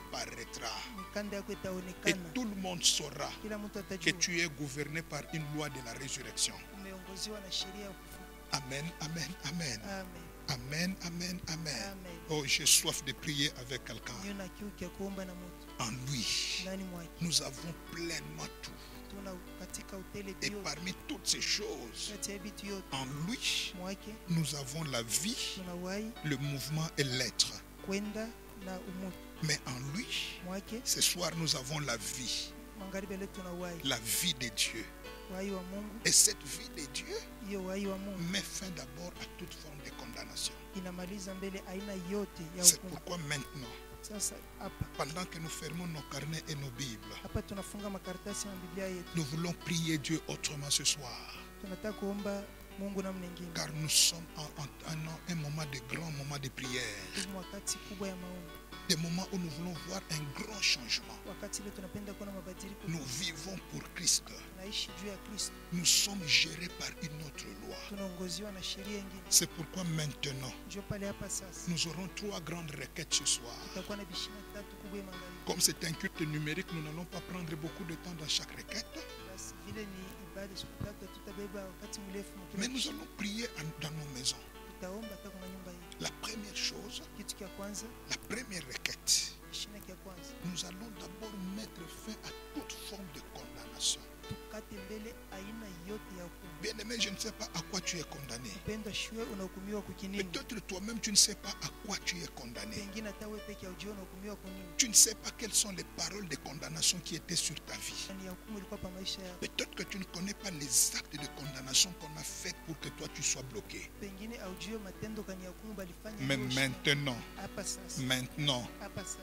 réapparaîtra. Mikanda yako Et itaonekana. tout le monde saura Kila mtu que atajua tu es gouverné par une loi de la résurrection. umeongoziwa na sheria ya ufufuko. Amen, amen, amen. Amen. Amen, amen, amen. Amen. Oh, j'ai soif de prier avec quelqu'un. Niyo na kiu kia kuomba na mtu En lui, ndani mwake. nous avons pleinement tout. Tuna katika utele Et bio parmi toutes ces choses, kati ya vitu yote en lui, mwake nous avons la vie, tuna uhai, le mouvement et l'être. kwenda na umutu Mais en lui, mwake. ce soir, nous avons la vie, Magharibi leo tuna uhai, la vie de Dieu. uhai wa Mungu. Et cette vie de Dieu Hiyo uhai wa Mungu met fin d'abord à toute forme de condamnation. inamaliza mbele aina yote ya C'est hukumu. pourquoi maintenant, Sasa hapa pendant que nous fermons nos carnets et nos Bibles, hapa tunafunga makaratasi na Biblia yetu, nous voulons prier Dieu autrement ce soir. tunataka kuomba Mungu namna nyingine. Car nous sommes en un moment de grand moment de prière. Tumo wakati kubwa ya maombi, Des moments où nous voulons voir un grand changement. wakati ile tunapenda kuona mabadiliko. Nous vivons pour Christ. Tunaishi juu ya Kristo, Nous sommes gérés par une autre loi. tunaongoziwa na sheria nyingine. C'est pourquoi maintenant, Njoo pale hapa sasa nous aurons 3 grandes requêtes ce soir. tutakuwa na bishina 3 kubwa ya magharibi. Comme c'est un culte numérique, nous n'allons pas prendre beaucoup de temps dans chaque requête. Basi vile ni ibada siku 3, tutabeba wakati mrefu mkila Mais nous bishina. allons prier dans nos maisons. Tutaomba hata kwa nyumba yetu. La première chose, Kitu kia kwanza, la première requête, bishina kia kwanza, nous allons d'abord mettre fin à toute forme de condamnation. tukate mbele aina yote ya hukumu. Bien-aimé, je ne sais pas à quoi tu es condamné. Mpendwa, shwe unahukumiwa kukinini? Peut-être toi-même, tu ne sais pas à quoi tu es condamné. Pengine hata wewe peke yako unahukumiwa kunini? Tu ne sais pas quelles sont les paroles de condamnation qui étaient sur ta vie. Ni ya hukumu ilikuwa pa maisha yako. Peut-être que tu ne connais pas les actes de condamnation qu'on a fait pour que toi tu sois bloqué. Pengine aujue matendo kani ya hukumu balifanya. Mais wewe shwe. maintenant, Hapa sasa,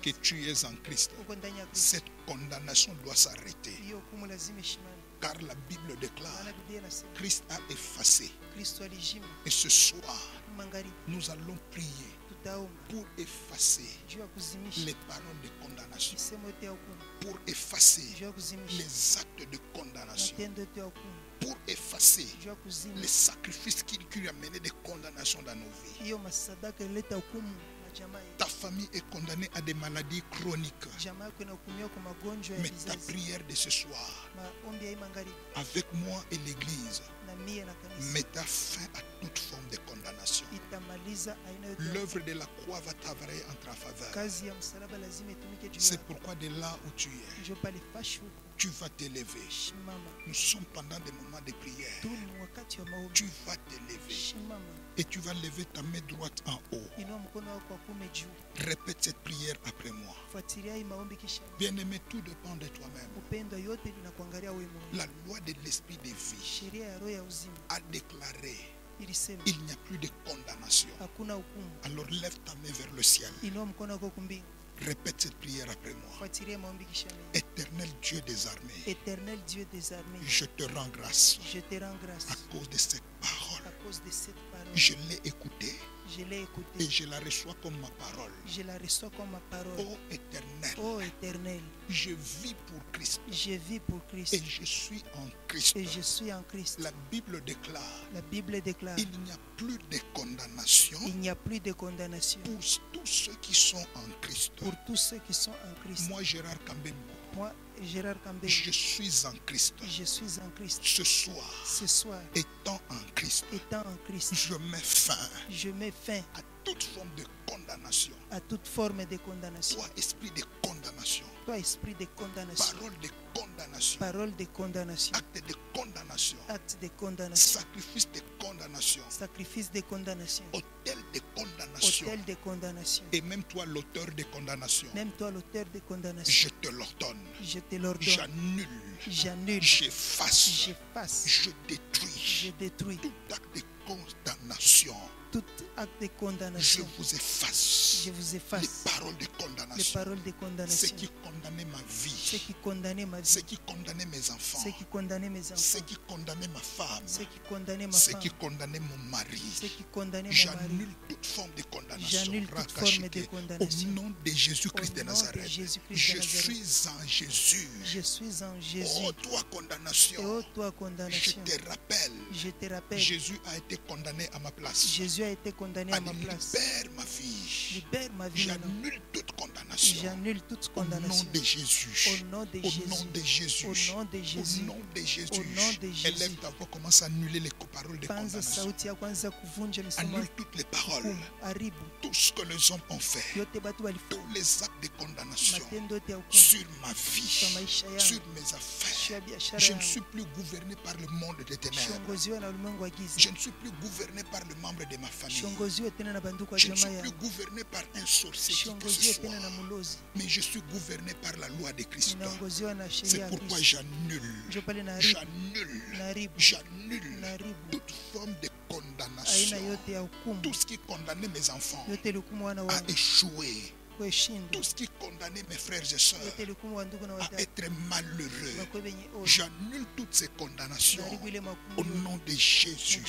que sasa tu es en Christ, uko ndani ya Kristo, cette condamnation doit s'arrêter. hiyo hukumu lazima ishimame. Car la Bible déclare, Maana Biblia inasema Christ a effacé. Kristo alijima. Et ce soir, Magharibi nous allons prier tutaomba pour effacer juu ya kuzimisha les paroles de condamnation, misemo yote ya hukumu, pour effacer juu ya kuzimisha les actes de condamnation, matendo yote ya hukumu, pour effacer juu ya les kuzima sacrifices qui lui a mené des condamnations dans nos vies. hiyo masadaka ileta hukumu na jamaa yetu. Ta famille est condamnée à des maladies chroniques. Jamaa yako inahukumiwa kwa magonjwa ya Mais ta vizazi. prière de ce soir, Maombi ya hii magharibi avec moi et l'Église, na mie na kanisa mettra fin à toute forme de condamnation. itamaliza aina yote ya L'œuvre de la croix va travailler en ta faveur. kazi ya msalaba, lazima itumike juu C'est yako. pourquoi de là où tu es, Njoo pale fashu tu vas t'élever. shimama Nous sommes pendant des moments de prière. tu ni wakati wa maombi. Tu vas t'élever Shimama, et tu vas lever ta main droite en haut. inua mkono wako wa kuume juu, Répète cette prière après moi. fuatilia hii maombi kisha. Bien-aimé, tout dépend de toi-même. Upendo yote linakuangalia wewe Mungu. La loi de l'esprit de vie Sheria ya roho ya uzima a déclaré ilisema il n'y a plus de condamnation. hakuna hukumu. Alors lève ta main vers le ciel. Inua mkono wako kumbingu, Répète cette prière après moi. Fuatilia maombi kisha mimi. Éternel Dieu des armées, Éternel Dieu des armées, je te rends grâce je te rends grâce à cause de cette parole. à cause de cette parole. Je l'ai écoutée Je l'ai et écoutée. je la reçois comme ma parole. Je la reçois comme ma parole. Ô Éternel, Ô Éternel, je vis pour Christ je vis pour Christ et je suis en Christ. et je suis en Christ. La Bible déclare, La Bible déclare, il n'y a plus de condamnation il n'y a plus de condamnation pour tous ceux qui sont en Christ. pour tous ceux qui sont en Christ. Moi, Gérard Kambembo, Moi, Gérard Kambé, je suis en Christ. je suis en Christ. Ce soir, Ce soir, étant en Christ, étant en Christ, je mets fin je mets fin à toute forme de condamnation. à toute forme de condamnation. Toi, esprit de condamnation, Toi, esprit de condamnation, parole de condamnation, parole de condamnation, acte de condamnation, acte de condamnation, sacrifice de condamnation, sacrifice de condamnation, autel de condamnation, autel de condamnation. et même toi, l'auteur de condamnation, Même toi, l'auteur de condamnation, je te l'ordonne, je te l'ordonne, j'annule, j'annule, j'efface, j'efface, je détruis je détruis tout acte de condamnation. tout acte de Je condamnation. vous efface Je vous les efface paroles de les condamnation, paroles de ce condamnation, qui condamnait ma ceux vie, qui condamnaient ma ce vie, qui condamnait mes enfants, ceux qui condamnaient mes ce enfants, qui condamnait ma femme, ceux qui condamnaient ma ce femme, qui condamnait mon mari. ceux qui condamnaient mon mari. J'annule toute forme de condamnation. J'annule toute forme de Rakashike. Au condamnation. nom de Jésus-Christ Au de nom de Nazareth, Jésus-Christ de je Nazareth. suis en Jésus. Je suis en Jésus. Oh, toi, Et condamnation, ô toi, je condamnation, te rappelle, je te rappelle, Jésus a été condamné à ma place. Jésus a été condamné à ma place. Libère ma vie. Libère ma vie maintenant. J'annule toute condamnation. J'annule toute Au nom condamnation. de Jésus. Au nom de Au Jésus. nom de Jésus. Au nom de Jésus. Au nom de Jésus. Au nom de Jésus. Élève ta voix, commence à annuler les paroles de Panza condamnation. sauti ya kwanza kuvunja misemo Annule toutes les paroles. hukumu, haribu Tout ce que les hommes ont fait. yote batu walifanya, Tous les actes de condamnation matendo yote ya hukumu sur ma kwa vie, maisha sur yangu, mes juu affaires. ya biashara Je ne yangu, suis plus gouverné par le monde des ténèbres. shongoziwe na ulimwengu wa giza, Je ne suis plus gouverné par le membre de ma famille. shongoziwe tena na banduku wa Je ne suis jamaa plus yangu, gouverné par un sorcier qui que ce shongoziwe tena na soit. mulozi, Mais je suis gouverné par la loi de Christ. ninaongoziwa na sheria C'est ya pourquoi Kristo. j'annule, Ndio pale na haribu, j'annule, na j'annule haribu toute forme de aina condamnation. yote ya hukumu, Tout ce qui condamnait mes enfants yote ilihukumu wana a wangu échoué. kushindwa, Tout ce qui condamnait mes frères et sœurs yote ilihukumu wa ndugu na à watatu être malheureux. bakwe benye oyo. J'annule toutes ces condamnations Naharibu ile au makumu nom de Jésus.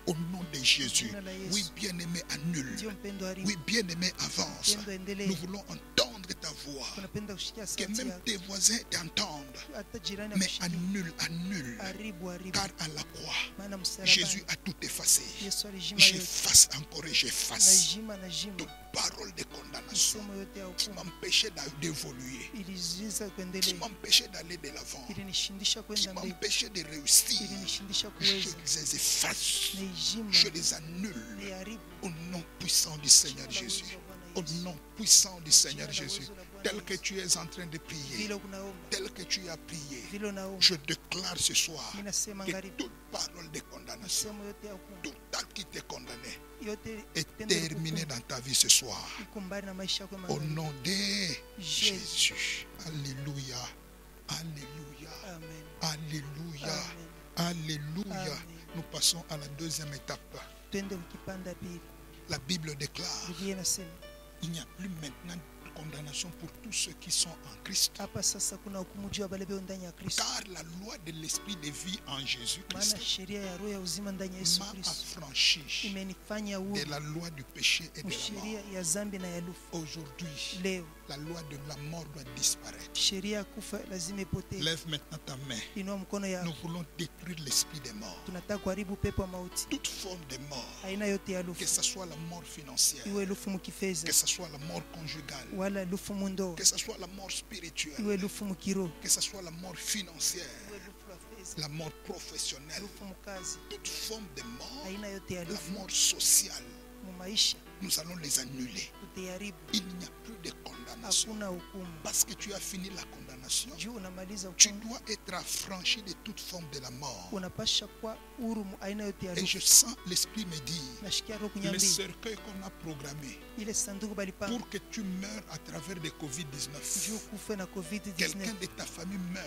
Au nom de Jésus. Oui, bien-aimé, annule. ndio mpendo haribu, Oui, bien-aimé, avance. mpendo endelee. Nous voulons entendre ta voix. Tunapenda kusikia Que sauti même yako, tes voisins t'entendent. hata jirani Mais akusikie. annule, annule. Haribu, haribu, Car à la croix, maana msalabani Jésus a tout effacé. Yesu alijima yote, J'efface encore et j'efface na jima toute parole de condamnation msomo yote ya qui hukumu m'empêchait d'évoluer, ilizuiza qui kuendelea, m'empêchait d'aller de l'avant, ilinishindisha qui kwenda mbele, m'empêchait de réussir. ilinishindisha Je kuweza, les efface, na ijima je les annule ni haribu au nom puissant du Seigneur Jésus. Au nom puissant du Seigneur Jésus. Tel que tu es en train de prier, vile unaomba, tel que tu as prié, vile unaomba, je déclare ce soir ninasema que ngaribu, toute parole de condamnation, msomo yote ya hukumu tout acte qui te condamnait yote est tendo la terminé hukumu dans ta vie ce soir. iko mbali na maisha yako ya Au magharibi. nom de Jésus. Jésus. Alléluia. Alléluia. Amen. Alléluia. Amen. Alléluia. Amen. Nous passons à la deuxième étape. Twende ukipanda pili, La Bible déclare, Biblia inasema il n'y a plus maintenant de condamnation pour tous ceux qui sont en Christ. hapa sasa kuna hukumu juu ya wale walio ndani ya Kristo, Car la loi de l'esprit de vie en Jésus-Christ maana sheria ya roho ya uzima ndani ya Yesu m'a Kristo affranchi imenifanya de huru la loi du péché et de la sheria mort. ya zambi na ya lufu. Aujourd'hui, Leo la loi de la mort doit disparaître. sheria ya kufa lazima ipotee. Lève maintenant ta main. Inua mkono Nous yako, voulons détruire l'esprit des morts. tunataka kuharibu pepo ya mauti, Toute forme de mort, aina yote ya que lufu, ce soit la mort financière, iwe lufu mukifeza que ce soit la mort conjugale, wala lufu mundoa, que ce soit la mort spirituelle, iwe lufu mukiroho, que ce soit la mort financière, iwe lufu la feza, la mort professionnelle, lufu mukazi, toute forme de mort, aina yote ya la lufu mort sociale, mu maisha nous allons les annuler. tutiharibu. Il n'y a plus de condamnation. Hakuna hukumu Parce que tu as fini la condamnation, juu unamaliza tu hukumu, dois être affranchi de toute forme de la mort. unapasha kuwa huru mu aina yote ya Et je lufu. sens l'esprit me dire, Nashikia roho le kunyambia cercueil qu'on a programmé ile sanduku balipanga pour que tu meurs à travers de juu Covid-19, kufe na quelqu'un COVID-19, de ta famille meurt,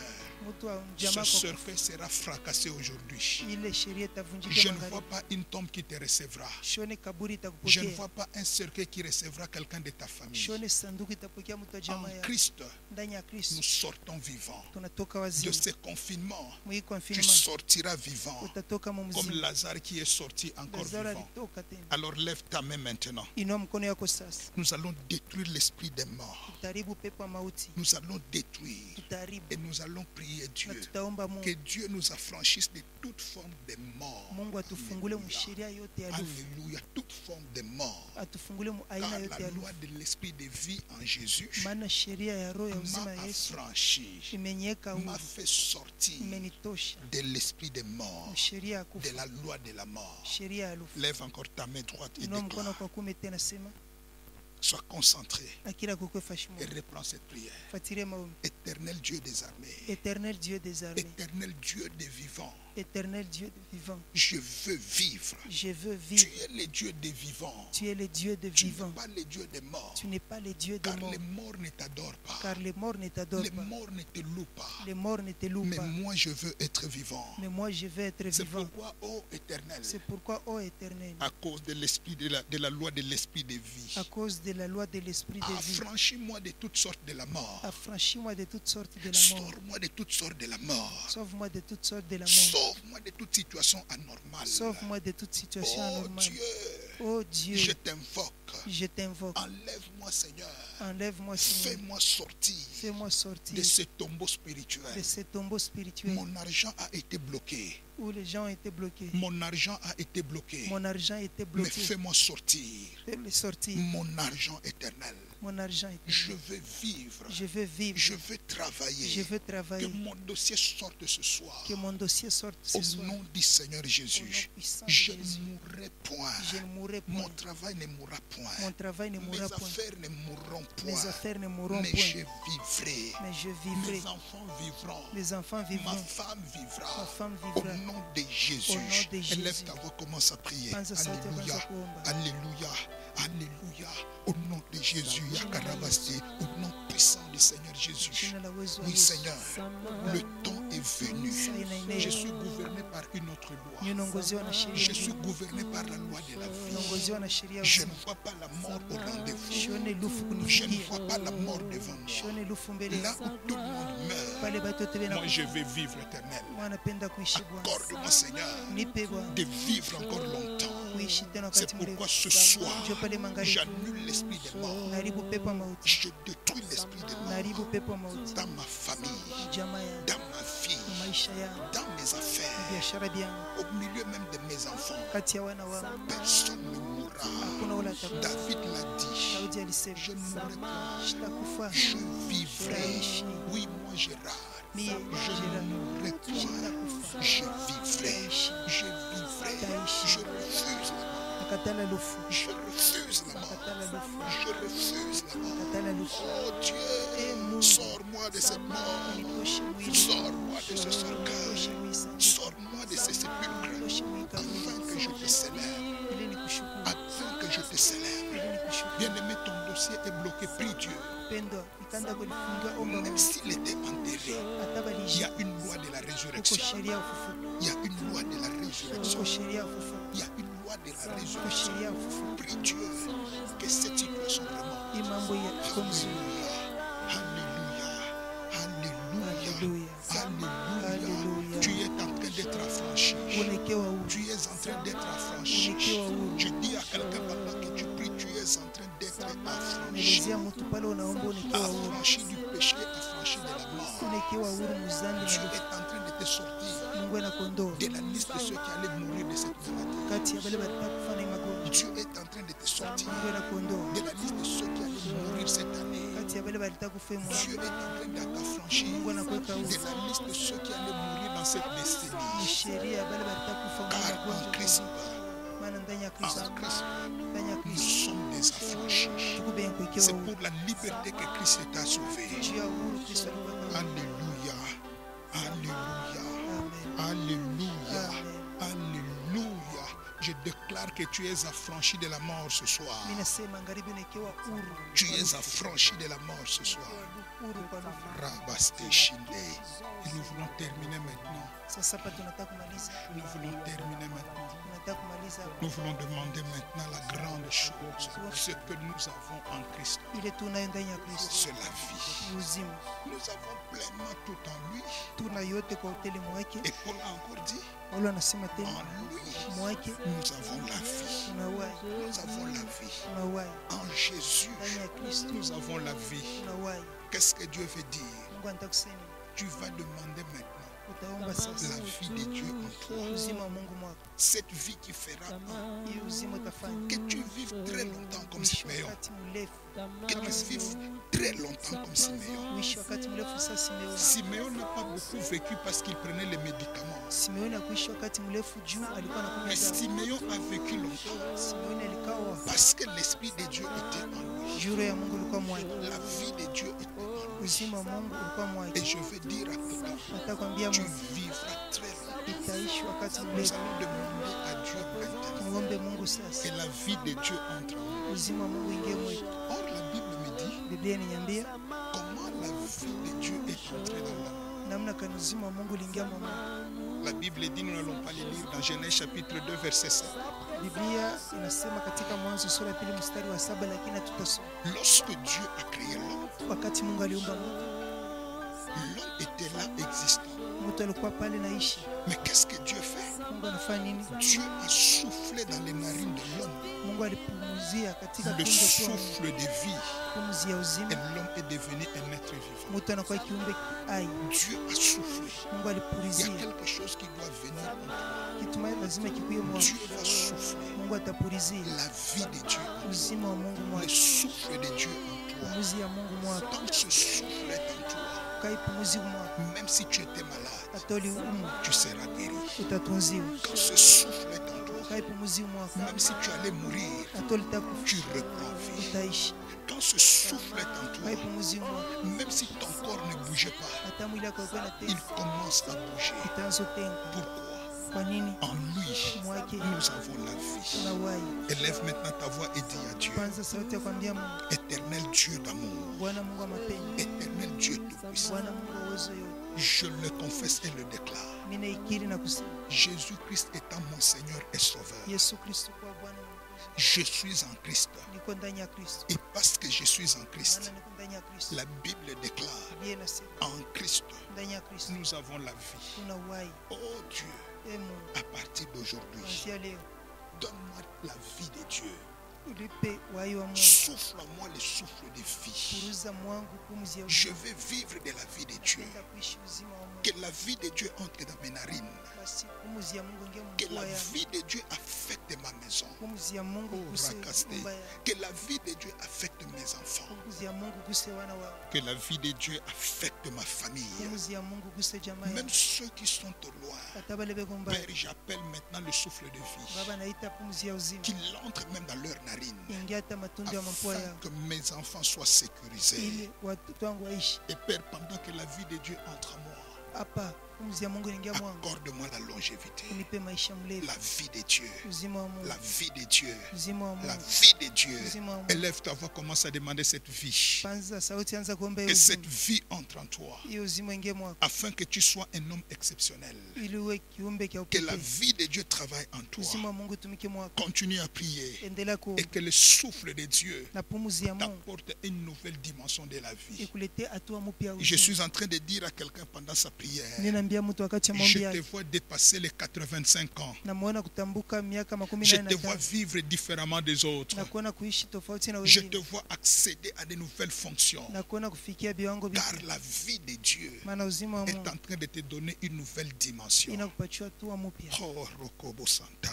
mtu wa ce jamaa kwa cercueil sera fracassé aujourd'hui. ile sheria Je itavunjika ne vois magharibi, pas une tombe qui te recevra. shone kaburi Je ne itakupokea, vois pas pas un cercueil qui recevra quelqu'un de ta famille. sione sanduku itapokea mtu wa jamaa En yako. Christ, Ndani ya nous Kristo sortons vivants. tunatoka De wazima. ce confinement, Mwi tu confinement sortiras vivant. utatoka mu Comme mzima. Lazare qui est sorti encore Lazaro vivant. alitoka tena. Alors lève ta main maintenant. Inua mkono yako sasa. Nous allons détruire l'esprit des morts. Tutaharibu pepo ya mauti. Nous allons détruire. Tutaharibu Et nous allons prier na Dieu. tutaomba Que Mungu. Dieu nous affranchisse de toute forme de mort. Mungu atufungule mu Alléluia. sheria yote ya lufu. Alléluia. Toute forme de mort. Atufungule mu aina Car yote la ya loi lufu. de l'esprit de vie en Jésus Maana sheria ya roho ya uzima m'a ya Yesu affranchi, imeniweka m'a huru, fait sortir imenitosha de l'esprit de mort, mu sheria ya de kufa, la loi de la mort. sheria ya lufu. Lève encore ta main droite et Inua mkono déclare. kwa kume tena, sema Sois concentré akira kukwefa et shimo. reprends cette prière. Fatirie maombi. Éternel Dieu des armées, Éternel Dieu des armées, éternel Dieu des vivants, Éternel Dieu des vivants, je veux vivre. je veux Tu vivre. es le Dieu des vivants. Tu es le Dieu des Tu n'es vivants. pas le Dieu des morts. Tu n'es pas le Dieu des Car morts, les morts ne t'adorent pas. car les morts ne t'adorent Les pas. morts ne te louent pas. Les morts ne te louent Mais pas. moi, je veux être vivant. Mais moi, je veux être C'est vivant. pourquoi, ô Éternel, C'est pourquoi, ô Éternel, à cause de l'esprit de la loi de l'esprit de vie, à cause de la loi de l'esprit de vie, affranchis-moi de toutes sortes de la mort. affranchis-moi de toutes sortes de la mort. Sors-moi de toutes sortes de la mort. Sauve-moi de toutes sortes de la mort. Sauve-moi de toute situation anormale. Sauve-moi de toute situation Oh anormale. Dieu, Oh Dieu, je t'invoque. je t'invoque. Enlève-moi, Seigneur. Enlève-moi, Seigneur. Fais-moi sortir Fais-moi sortir de ce tombeau de spirituel. ce tombeau spirituel Mon argent a été bloqué. où les gens étaient bloqués. Mon argent a été bloqué. Mon argent était Mais bloqué. fais-moi sortir. Fais-le sortir. Mon argent éternel. Mon argent était Je bloqué. veux vivre. Je veux vivre. Je veux travailler. Je veux Que travailler. mon dossier sorte ce soir. Que mon dossier sorte ce Au soir. nom du Seigneur Au nom Jésus. puissant de Je Jésus. ne mourrai point. Je ne mourrai Mon point. travail ne mourra point. Mon travail ne Mes mourra point. affaires ne mourront Mes point. affaires ne mourront Mais point. je vivrai. Mais je vivrai. Mes enfants vivront. Mes enfants Ma vivront. femme Ma vivra. femme Au vivra. nom de Jésus. Au nom de Jésus. Élève ta voix, commence à prier. Anza sauti, Alléluia. anza kuomba. Alléluia. Alléluia. Au nom de Jésus. Yakarabasti. Au nom puissant du Seigneur Jésus. Jina la uwezo wa Oui, Yesu. Seigneur. Le temps est venu. Je suis gouverné par une autre loi. Ninaongoziwa na sheria Je suis nyingine. gouverné par la loi de la vie. Ninaongoziwa na sheria ya Je ne uzima. vois pas la mort au rendez-vous. Sione lufu Je ne kunifikia. vois pas la mort devant moi. Sione lufu mbele Là yangu. où tout le monde meurt, Pale batu wote moi bena je vais vivre éternel. wanapenda kuishi Bwana. Accorde-moi, Seigneur, Nipe Bwana de vivre encore longtemps. kuishi tena C'est wakati pourquoi mrefu. ce soir, Ndio pale magharibi j'annule l'esprit des morts. naharibu pepo ya mauti. Je détruis l'esprit des morts Naharibu pepo ya mauti. dans ma famille, Jamaa yangu, dans ma vie, maisha yangu, dans mes affaires, biashara byangu, au milieu même de mes enfants. kati ya wana wangu. Personne ne mourra. Hakuna ule atakufa. David l'a dit. Daudi alisema, Je ne mourrai pas. sitakufa. Je vivrai. Tutaishi. Oui, moi Gérard. Mie Je ne Gerard, mourrai point. sitakufa. Je vivrai. Je vivrai. Je refuse la mort. Nakatala lufu. Je refuse la mort. Nakatala lufu. Je refuse la mort. Nakatala lufu. Oh Dieu, sors-moi de cette mort. Nitoshe mwili. Sors-moi de ce cercueil. Nitoshe mwili sana. Sors-moi de ces sépulcres. Nitoshe mwili kaburi. Afin que je te célèbre. Ili nikushukuru. Afin que je te célèbre. Ili nikushukuru. Bien-aimé, ton dossier est bloqué. Prie Dieu. Pendwa, ikanda kulifunga omba Même Mungu. s'il était enterré, Hata il y a baliji. une loi de la Uko résurrection. sheria ya ufufuko. Il y a une loi de la résurrection. Uko sheria ya ufufuko. Il y a une loi de la Uko résurrection. sheria ya ufufuko. Prie Dieu que cette situation remonte. Hii mambo ya iko mzuri. Alléluia. Alléluia. Haleluya. Alléluia. Alléluia. Tu es en train d'être affranchi. Unekewa huru. Tu es en train d'être affranchi. Unekewa huru. Je dis à quelqu'un pendant que tu pries, tu es en train d'être affranchi. Melezea mtu pale unaomba unekewa huru. Affranchi du péché, affranchi de la mort. Unekewa huru muzambi Tu na lufu. es en train de te sortir Mungu anakondoa de la liste de ceux qui allaient mourir de cette maladie. kati ya bale balikuwa kufa na hii magonjwa. Dieu est en train de te sortir Mungu anakondoa de la liste de ceux qui allaient mourir cette année. kati ya bale balitaka kufa hii mwaka. Dieu est en train de t'affranchir Mungu anakuweka de huru. la liste de ceux qui allaient mourir dans cette Ni décennie. sheria ya bale balitaka kufa mwaka Car en magonjwa. Christ, Maana ndani ya Kristo, en Christ, ndani ya nous Kristo sommes des affranchis. tuko bien kuwekewa C'est huru. pour la liberté que Christ t'a sauvé. Juu ya uhuru Kristo alikuweka huru. Alléluia. Alléluia. Amen. Alléluia. Amen. Alléluia. Je déclare que tu es affranchi de la mort ce soir. Mimi nasema ngaribi unekewa huru. Tu es affranchi de la mort ce soir. huru kwa lugha. Rabaste Shinde. Et nous voulons terminer maintenant. Sasa hapa tunataka kumaliza. Nous voulons terminer maintenant. Tunataka kumaliza hapa. Nous voulons demander maintenant la grande chose. Ce que nous avons en Christ, Ile tunayo ndani ya Kristo c'est la vie. ni uzima. Nous avons pleinement tout en lui. Tuna yote kwa utele mwake. Et Paul a encore dit, Paulo anasema tena en lui, mwake nous avons la vie. tuna uhai. Nous avons la vie. Tuna uhai. En Jésus, Ndani ya Kristo nous avons la vie. tuna uhai. Qu'est-ce que Dieu veut dire? Mungu anataka kusema Tu vas demander maintenant utaomba sasa la vie de Dieu en toi. uzima wa Mungu mwako. Cette vie qui fera Hiyo uzima utafanya que tu vives très longtemps comme uishi Simeon. wakati mrefu, Que tu vives très longtemps comme Simeon. uishi wakati mrefu. Sasa Simeoni, Simeon n'a pas beaucoup vécu parce qu'il prenait les médicaments. Simeoni hakuishi wakati mrefu juu alikuwa anakunywa Mais dawa. Simeon a vécu longtemps Simeoni alikawa parce que l'Esprit de Dieu était en lui. juro ya Mungu ilikuwa mwake, La vie de Dieu était en lui. uzima wa Mungu ulikuwa Et mwake. je veux dire à quelqu'un, Nataka kwambia tu Mungu vivras très longtemps. itaishi wakati Nous mrefu. allons demander à Dieu maintenant Muombe Mungu sasa que la vie de Dieu entre en nous. uzima wa Mungu ingie mwetu. Or, la Bible me dit Biblia inaniambia comment la vie de Dieu est entrée dans l'homme. namna kani uzima wa Mungu uliingia mwa Mungu. La Bible dit, nous n'allons pas les lire dans Genèse chapitre 2, verset 7. Biblia inasema katika Mwanzo sura ya 2 mstari wa 7, lakini hatutasoma. Lorsque Dieu a créé l'homme, Wakati Mungu aliumba mtu, l'homme était là existant. mtu alikuwa pale naishi. Mais qu'est-ce que Dieu fait? Mungu anafanya nini? Dieu a soufflé dans les narines de l'homme Mungu alipumzia katika le tumbo kwa souffle de vie pumzi ya et uzima, l'homme est devenu un être vivant. mtu anakuwa kiumbe hai. Dieu a soufflé. Mungu Il y a alipulizia quelque chose qui doit venir en toi. kitu lazima kikuye mwako. Dieu va souffler Mungu atapulizia la vie de Dieu en toi. uzima wa Mungu Le mwako, souffle de Dieu en toi. pumuzi ya Mungu mwako. Quand ce souffle est en toi, Kai pumuzi mwako, même si tu étais malade, atoli umu tu seras guéri. utatunziwa. Quand ce souffle est en toi, Kai pumuzi mwako, même si tu allais mourir, atoli takufa, tu reprends vie. utaishi. Quand ce souffle est en Kai toi, pumuzi mwako, même si ton corps ne bougeait pas, hata mwili wako ukiwa na il tezi commence à bouger. itaanza tenga. Pourquoi? Kwa nini? En lui, Mwake nous avons la vie. na uhai. Élève maintenant ta voix et dis à Dieu, Kwanza sauti ya kwambia Mungu, éternel Dieu d'amour, Bwana Mungu wa mapendo, éternel Dieu tout-puissant, Bwana Mungu wa uwezo yote, je le confesse et le déclare. mimi naikiri na kusema Jésus-Christ étant mon Seigneur et Sauveur, Yesu Kristo kwa Bwana na Mwokozi. je suis en Christ. Niko ndani ya Kristo. Et parce que je suis en Christ, Maana niko ndani ya Kristo. la Bible déclare, Biblia inasema en Christ, ndani ya Kristo nous avons la vie. kuna uhai. Oh Dieu, Mungu, à partir d'aujourd'hui, kuanzia leo donne-moi la vie de Dieu. ulipe uhai wa Mungu. Souffle en moi le souffle de vie. Puruza mwangu pumzi ya Je uzima. veux vivre de la vie de Dieu. Napenda kuishi uzima wa Mungu. Que la vie de Dieu entre dans mes narines. Basi pumzi ya Mungu ingie Que la mpua yangu. vie de Dieu affecte ma maison. Pumzi ya Mungu Oh, guse Rakaste. nyumba yangu. Que la vie de Dieu affecte mes enfants. Pumzi ya Mungu guse wana wao. Que la vie de Dieu affecte ma famille. Pumzi ya Mungu guse jamaa Même yangu. ceux qui sont au loin. Hata wale beko mbali. Père, j'appelle maintenant le souffle de vie. Baba naita pumzi ya uzima. Qu'il entre même dans leurs narines. Ingia hata matundu ya mapua Afin yao. que mes enfants soient sécurisés. Ili watoto wangu waishi. Et Père, pendant que la vie de Dieu entre en moi, Hapa pumzi ya Mungu inaingia mwangu. accorde-moi la longévité. Unipe maisha mrefu. La vie de Dieu. Uzima wa Mungu. La vie de Dieu. Uzima wa La Mungu. vie de Dieu. Uzima wa Mungu. Élève ta voix, commence à demander cette vie. Panza sauti anza kuomba Que hiyo cette uzima. vie entre en toi. Hiyo uzima ingie mwako. Afin que tu sois un homme exceptionnel. Ili uwe kiumbe cha Que la upekee. vie de Dieu travaille en toi. Uzima wa Mungu tumike mwako. Continue à prier. Endelea Et kuomba. que le souffle de Dieu Na pumzi ya Mungu t'apporte une nouvelle dimension de la vie. ikuletee hatua mpya ya Je uzima. suis en train de dire à quelqu'un pendant sa prière, Ninaambia mtu wakati wa je maombi te yake. vois dépasser les 85 ans. Namuona kutambuka miaka Je te vois 85 vivre différemment des autres. na kuona kuishi tofauti na Je te wengine vois accéder à de nouvelles fonctions. na kuona kufikia viwango Car vipya. la vie de Dieu Maana uzima wa est Mungu en train de te donner une nouvelle dimension. inakupatia hatua mpya. Oh, Rokobo Santa.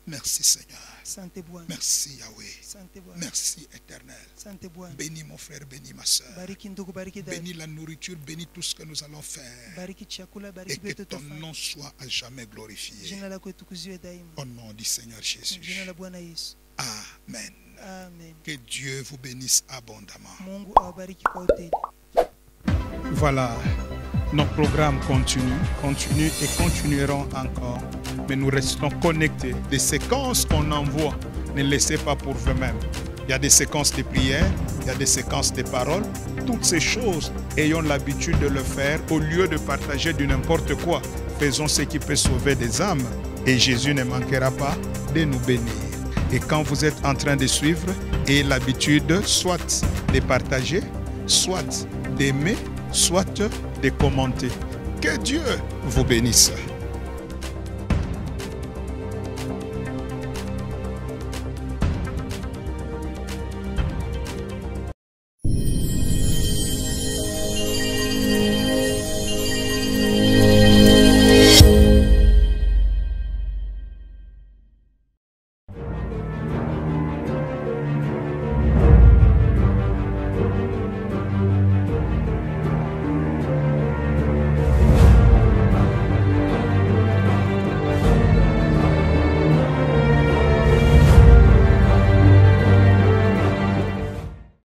Merci Seigneur. Asante Bwana. Merci Yahweh. Asante Bwana. Merci Éternel. Asante Bwana. Bénis mon frère, bénis ma soeur. Bariki ndugu, bariki dada. Bénis la nourriture, bénis tout ce que nous allons faire. Bariki chakula, Et bariki que vyote ton tutafanya. nom soit à jamais glorifié. Jina lako tukuziwe daima. Au nom du Seigneur Jina Jésus. la Bwana Yesu. Amen. Amen. Que Dieu vous bénisse abondamment. Mungu awabariki kwa utele. Voilà, nos programmes continuent et continueront encore. Mais nous restons connectés. Les séquences qu'on envoie, ne laissez pas pour vous-même. Il y a des séquences de prières, il y a des séquences de paroles. Toutes ces choses, ayons l'habitude de le faire au lieu de partager du n'importe quoi. Faisons ce qui peut sauver des âmes et Jésus ne manquera pas de nous bénir. Et quand vous êtes en train de suivre, ayez l'habitude soit de partager, soit d'aimer, soit de commenter. Que Dieu vous bénisse.